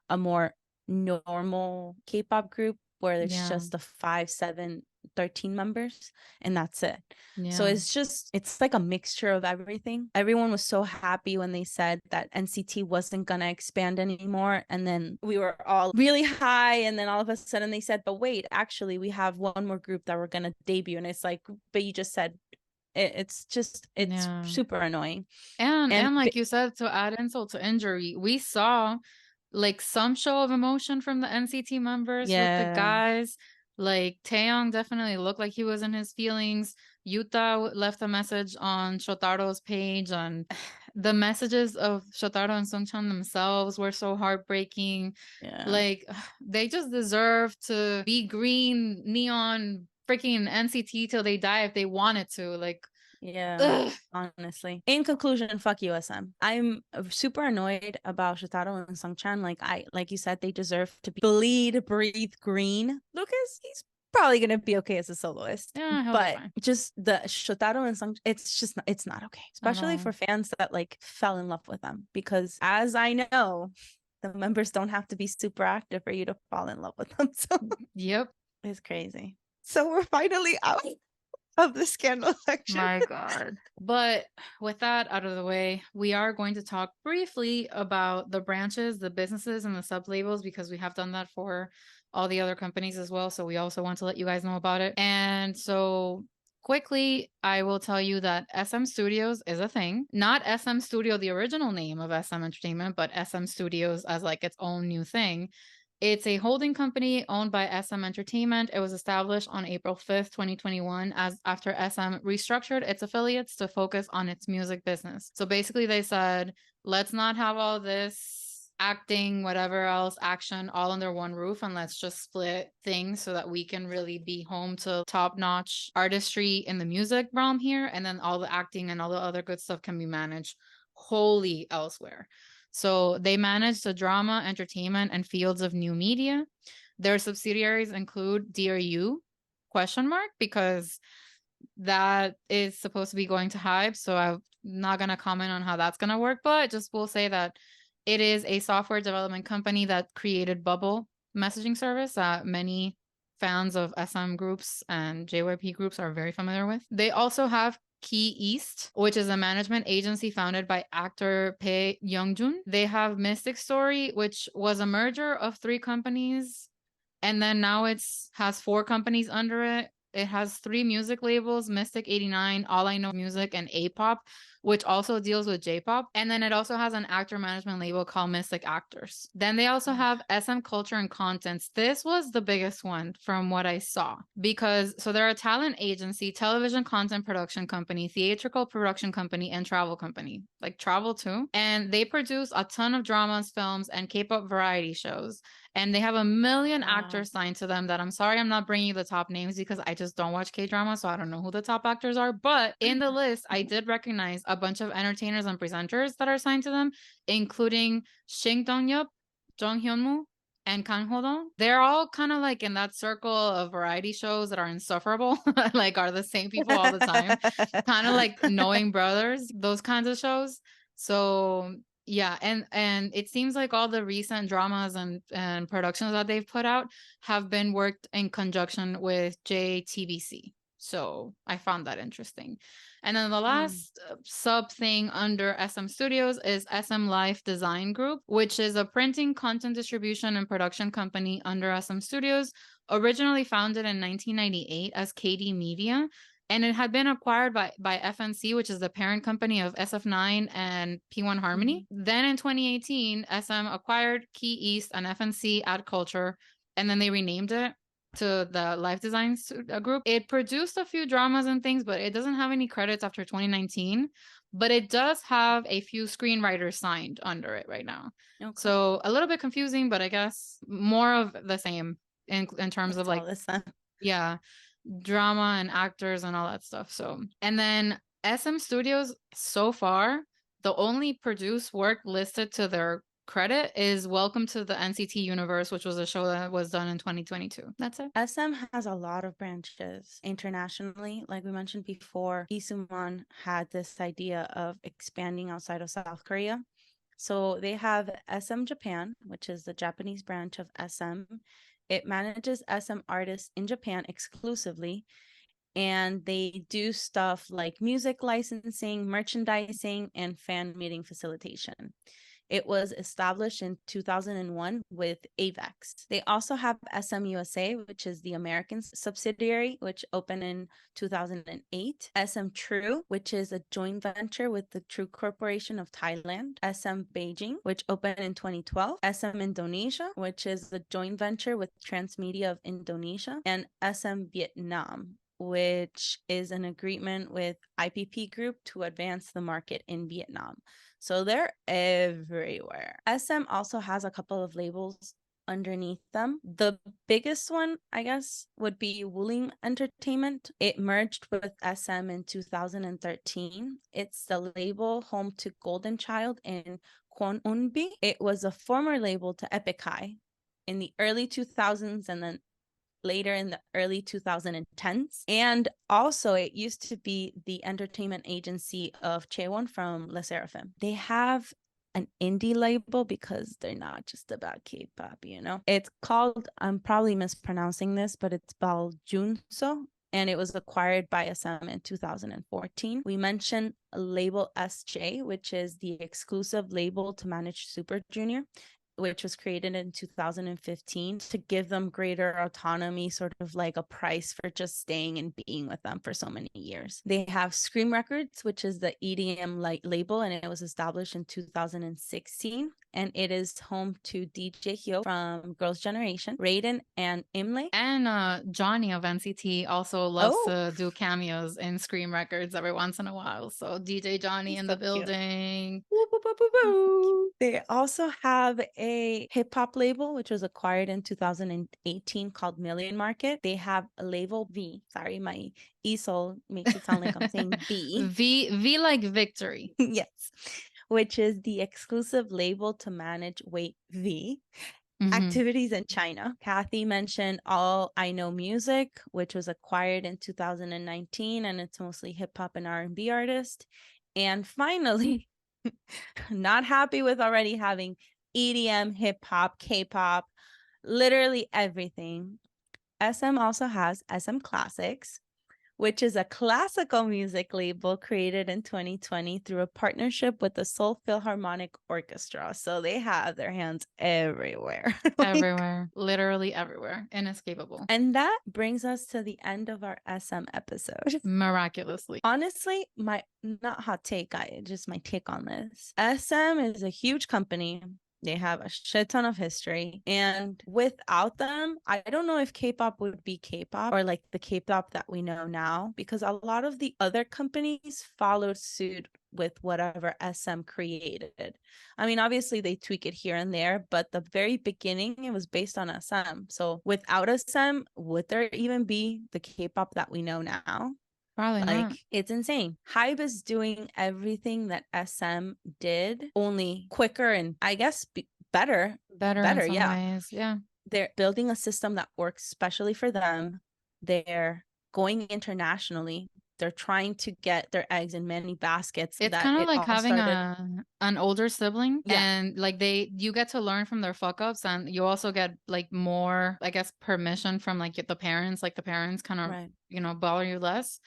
a more normal K-pop group where it's just the 5, 7, 13 members and that's it. So it's like a mixture of everything. Everyone was so happy when they said that NCT wasn't gonna expand anymore, and then we were all really high, and then all of a sudden they said, but wait, actually we have one more group that we're gonna debut, and it's like, but you just said it's super annoying. And like you said, to add insult to injury, we saw like some show of emotion from the NCT members with the guys. Like Taeyong definitely looked like he was in his feelings. Yuta left a message on Shotaro's page, and the messages of Shotaro and Sungchan themselves were so heartbreaking. Yeah. Like, they just deserve to be green, neon, freaking NCT till they die if they wanted to. Like, Yeah, ugh. honestly. In conclusion, fuck USM. I'm super annoyed about Shotaro and Sungchan. Like you said, they deserve to bleed, breathe green. Lucas, he's probably gonna be okay as a soloist. Yeah, he'll be But fine. just the Shotaro and Sungchan, it's not okay. Especially for fans that like fell in love with them. Because as I know, the members don't have to be super active for you to fall in love with them. So Yep. it's crazy. So we're finally out of the scandal section. My God. But with that out of the way, we are going to talk briefly about the branches, the businesses, and the sub labels because we have done that for all the other companies as well. So we also want to let you guys know about it. And so quickly, I will tell you that SM Studios is a thing. Not SM Studio, the original name of SM Entertainment, but SM Studios as like its own new thing. It's a holding company owned by SM Entertainment. It was established on April 5th, 2021, as after SM restructured its affiliates to focus on its music business. So basically they said, let's not have all this acting, whatever else, action all under one roof, and let's just split things so that we can really be home to top-notch artistry in the music realm here, and then all the acting and all the other good stuff can be managed wholly elsewhere. So they manage the drama, entertainment, and fields of new media. Their subsidiaries include Dear You, ? Because that is supposed to be going to HYBE. So I'm not going to comment on how that's going to work, but just will say that it is a software development company that created Bubble messaging service that many fans of SM groups and JYP groups are very familiar with. They also have Key East, which is a management agency founded by actor Bae Youngjun. They have Mystic Story, which was a merger of 3 companies, and then now has 4 companies under it. It has 3 music labels: Mystic 89, All I Know Music, and A-Pop, which also deals with J-pop. And then it also has an actor management label called Mystic Actors. Then they also have SM Culture and Contents. This was the biggest one from what I saw, because so they're a talent agency, television content production company, theatrical production company, and travel company, like travel too. And they produce a ton of dramas, films, and K-pop variety shows. And they have a million actors signed to them that I'm sorry I'm not bringing you the top names because I just don't watch K-drama, so I don't know who the top actors are. But in the list, I did recognize a bunch of entertainers and presenters that are signed to them, including Shin Dong-yup, Jung Hyun-woo, and Kang Ho-dong. They're all kind of like in that circle of variety shows that are insufferable, like are the same people all the time. Kind of like Knowing Brothers, those kinds of shows. So yeah, and it seems like all the recent dramas and productions that they've put out have been worked in conjunction with JTBC. So I found that interesting. And then the last sub thing under SM Studios is SM Life Design Group, which is a printing, content distribution, and production company under SM Studios, originally founded in 1998 as KD Media. And it had been acquired by FNC, which is the parent company of SF9 and P1 Harmony. Then in 2018, SM acquired Key East and FNC Ad Culture, and then they renamed it to the Life Design Group. It produced a few dramas and things, but it doesn't have any credits after 2019. But it does have a few screenwriters signed under it right now. Okay. So a little bit confusing, but I guess more of the same in terms of like, yeah, drama and actors and all that stuff. So, and then SM Studios so far, the only produced work listed to their credit is Welcome to the NCT Universe, which was a show that was done in 2022. That's it. SM has a lot of branches internationally. Like we mentioned before, Lee Sooman had this idea of expanding outside of South Korea. So they have SM Japan, which is the Japanese branch of SM. It manages SM artists in Japan exclusively, and they do stuff like music licensing, merchandising, and fan meeting facilitation. It was established in 2001 with AVEX. They also have SM USA, which is the American subsidiary, which opened in 2008. SM True, which is a joint venture with the True Corporation of Thailand. SM Beijing, which opened in 2012. SM Indonesia, which is the joint venture with Transmedia of Indonesia. And SM Vietnam, which is an agreement with IPP Group to advance the market in Vietnam. So they're everywhere. SM also has a couple of labels underneath them. The biggest one, I guess, would be Wuling Entertainment. It merged with SM in 2013. It's the label home to Golden Child and Kwon Eun-bi. It was a former label to Epic High in the early 2000s and then later in the early 2010s. And also it used to be the entertainment agency of Chaewon from Le Sserafim. They have an indie label because they're not just about K-pop, you know. It's called, I'm probably mispronouncing this, but it's called Junso, and it was acquired by SM in 2014. We mentioned a label SJ, which is the exclusive label to manage Super Junior, which was created in 2015 to give them greater autonomy, sort of like a price for just staying and being with them for so many years. They have Scream Records, which is the EDM label, and it was established in 2016. And it is home to DJ Hyo from Girls' Generation, Raiden, and Imlay. And Johnny of NCT also loves to do cameos in Scream Records every once in a while. So DJ Johnny in the building. Woo, woo, woo, woo, woo. They also have a hip hop label, which was acquired in 2018 called Million Market. They have a label V. Sorry, my ESOL makes it sound like I'm saying B. V like victory. Yes. Which is the exclusive label to manage WayV activities in China. Kathy mentioned All I Know Music, which was acquired in 2019, and it's mostly hip hop and R&B artists. And finally, not happy with already having EDM, hip hop, K-pop, literally everything. SM also has SM Classics, which is a classical music label created in 2020 through a partnership with the Seoul Philharmonic Orchestra. So they have their hands everywhere. Everywhere. Literally everywhere. Inescapable. And that brings us to the end of our SM episode. Miraculously. Honestly, my not hot take, just my take on this. SM is a huge company. They have a shit ton of history. And without them, I don't know if K-pop would be K-pop or like the K-pop that we know now, because a lot of the other companies followed suit with whatever SM created. I mean, obviously they tweak it here and there, but the very beginning, it was based on SM. So without SM, would there even be the K-pop that we know now? Probably not. It's insane. HYBE is doing everything that SM did, only quicker and I guess better. Better in some ways. Yeah. They're building a system that works specially for them. They're going internationally. They're trying to get their eggs in many baskets. It's kind of like having an older sibling, and like you get to learn from their fuck ups, and you also get like more, I guess, permission from like the parents. Like the parents kind of bother you less.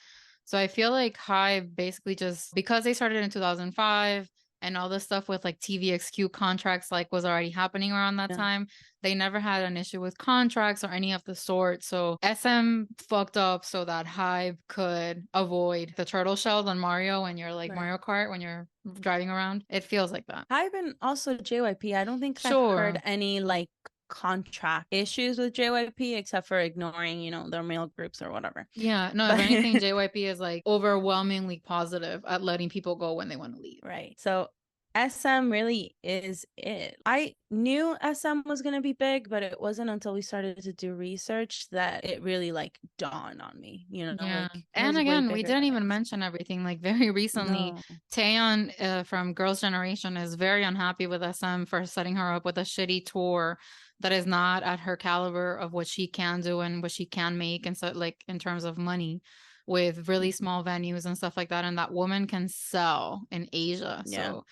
So I feel like HYBE basically just because they started in 2005 and all this stuff with like TVXQ contracts like was already happening around that time, they never had an issue with contracts or any of the sort. So SM fucked up so that HYBE could avoid the turtle shells on Mario when you're like Mario Kart when you're driving around. It feels like that. HYBE and also JYP. I don't think I've heard any like contract issues with JYP except for ignoring, their male groups or whatever. Yeah, no, if anything, JYP is like overwhelmingly positive at letting people go when they want to leave. Right. So SM really is it. I knew SM was going to be big, but it wasn't until we started to do research that it really like dawned on me, Yeah. Like, and again, we didn't even mention everything. Like very recently, Taeyeon from Girls' Generation is very unhappy with SM for setting her up with a shitty tour that is not at her caliber of what she can do and what she can make. And so like in terms of money, with really small venues and stuff like that. And that woman can sell in Asia. So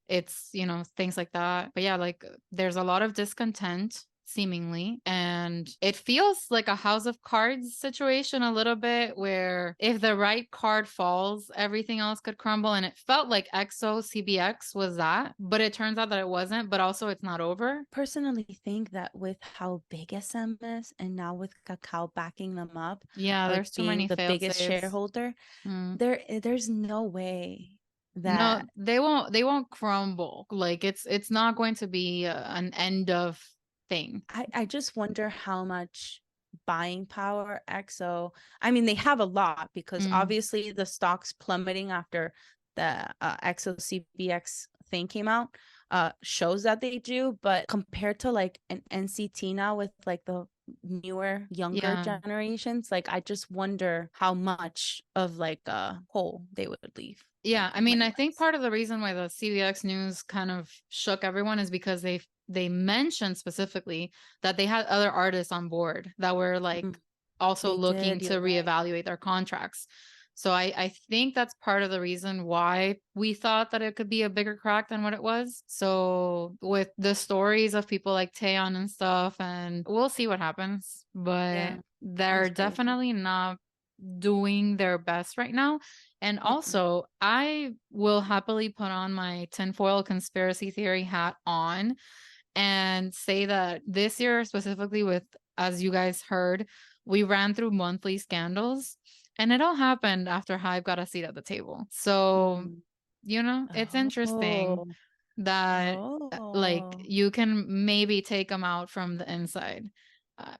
it's, things like that. But yeah, like there's a lot of discontent seemingly, and it feels like a House of Cards situation a little bit, where if the right card falls, everything else could crumble. And it felt like EXO CBX was that, but it turns out that it wasn't. But also it's not over. Personally think that with how big SM is, and now with Kakao backing them up, there's too many the biggest shareholder, there's no way that they won't crumble. Like it's not going to be an end of thing. I just wonder how much buying power EXO, I mean, they have a lot because obviously the stock's plummeting after the EXO CBX thing came out, shows that they do. But compared to like an NCT now with like the newer, younger generations, like I just wonder how much of like a hole they would leave. Yeah, like, I mean, I money-wise. think part of the reason why the CBX news kind of shook everyone is because they mentioned specifically that they had other artists on board that were like also They looking did, to you're right. reevaluate their contracts. So I think that's part of the reason why we thought that it could be a bigger crack than what it was. So with the stories of people like Taeyeon and stuff, and we'll see what happens. But Yeah, they're that's crazy. definitely not doing their best right now. And also, I will happily put on my tinfoil conspiracy theory hat on and say that this year, specifically with, as you guys heard, we ran through monthly scandals and it all happened after HYBE got a seat at the table. So, you know, it's interesting Oh. that like Oh. you can maybe take them out from the inside.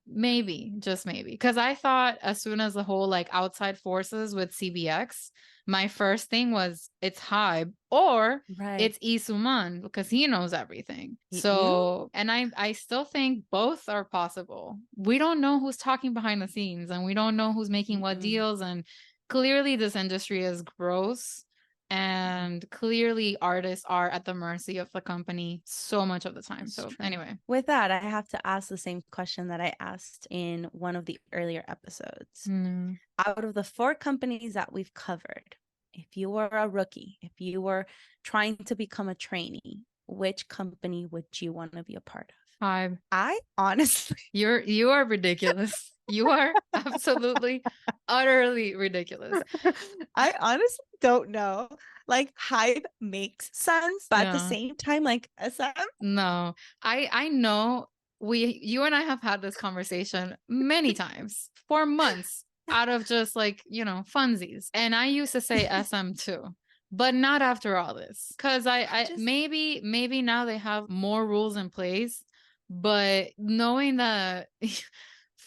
Maybe, just maybe. Because I thought as soon as the whole like outside forces with CBX, my first thing was it's HYBE or Right. it's Lee Sooman because he knows everything. You So, and I still think both are possible. We don't know who's talking behind the scenes and we don't know who's making what deals. And clearly this industry is gross. And clearly artists are at the mercy of the company so much of the time. That's So true. anyway. With that, I have to ask the same question that I asked in one of the earlier episodes. Out of the 4 companies that we've covered, if you were a rookie, if you were trying to become a trainee, which company would you want to be a part of? HYBE. I honestly, You are ridiculous. You are absolutely, utterly ridiculous. I honestly don't know. Like HYBE makes sense, but at the Yeah. same time, like SM. No, I know you and I have had this conversation many times for months out of just like, you know, funsies. And I used to say SM too, but not after all this. Cause I Just maybe now they have more rules in place, but knowing that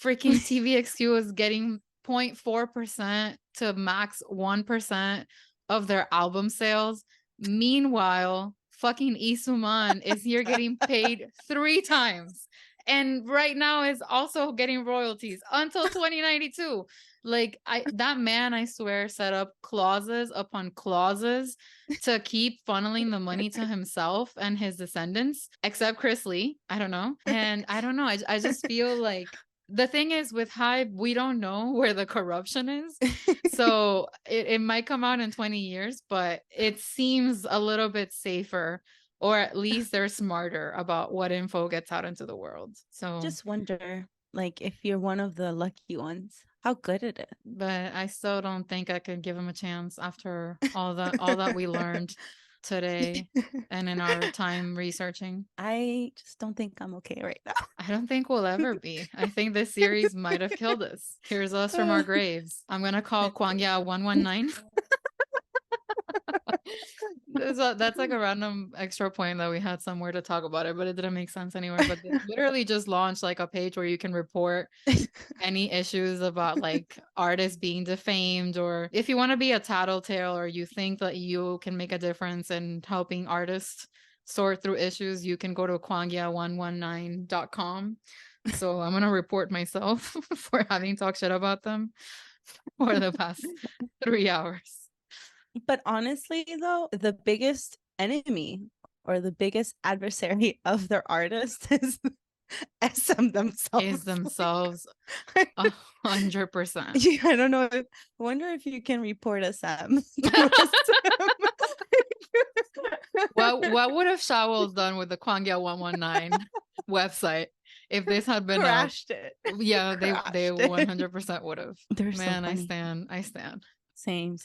freaking TVXQ is getting 0.4% to max 1% of their album sales. Meanwhile, fucking Lee Sooman is here getting paid 3 times. And right now is also getting royalties until 2092. Like that man, I swear, set up clauses upon clauses to keep funneling the money to himself and his descendants, except Chris Lee. I don't know. And I don't know. I just feel like the thing is with HYBE, we don't know where the corruption is. So it might come out in 20 years, but it seems a little bit safer, or at least they're smarter about what info gets out into the world. So just wonder, like, if you're one of the lucky ones, how good it is. but I still don't think I could give him a chance after all that we learned today and in our time researching. I just don't think I'm okay right now. I don't think we'll ever be. I think this series might have killed us. Here's us from our graves. I'm gonna call Kwangya 119. That's like a random extra point that we had somewhere to talk about it, but it didn't make sense anywhere. But they literally just launched like a page where you can report any issues about like artists being defamed, or if you want to be a tattletale or you think that you can make a difference in helping artists sort through issues, you can go to kwangya119.com. So I'm gonna report myself for having talked shit about them for the past 3 hours. But honestly, though, the biggest enemy or the biggest adversary of their artist is SM themselves. Is themselves 100%. Yeah, I don't know. I wonder if you can report SM. What would have Shawols done with the Kwangya 119 website if this had been crashed it? Yeah, they Crashed 100% would have. They're Man, so I funny. stand. Same.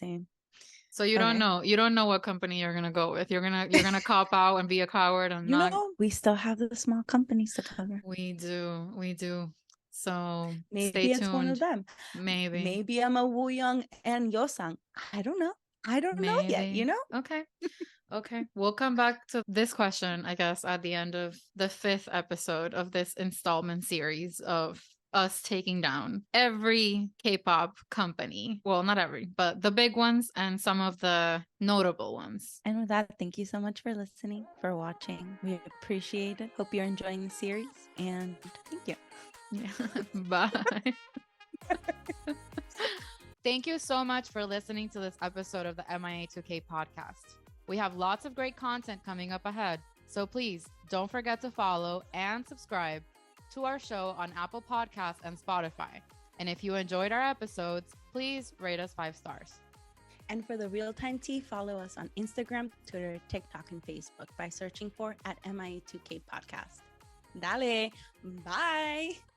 So you don't know what company you're gonna go with. You're gonna cop out and be a coward and You not. know, we still have the small companies to cover. We do. So Maybe stay it's one of tuned. them. Maybe. Maybe I'm a Woo Young and Yosang. I don't know. I don't know yet, you know? Okay. We'll come back to this question, I guess, at the end of the 5th episode of this installment series of us taking down every K-pop company. Well, not every, but the big ones and some of the notable ones. And with that, thank you so much for listening, for watching. We appreciate it. Hope you're enjoying the series, and thank you. Yeah. Bye. Thank you so much for listening to this episode of the MIA2K podcast. We have lots of great content coming up ahead, so please don't forget to follow and subscribe to our show on Apple Podcasts and Spotify. And if you enjoyed our episodes, please rate us 5 stars. And for the real-time tea, follow us on Instagram, Twitter, TikTok, and Facebook by searching for @MIA2K Podcast. Dale, bye.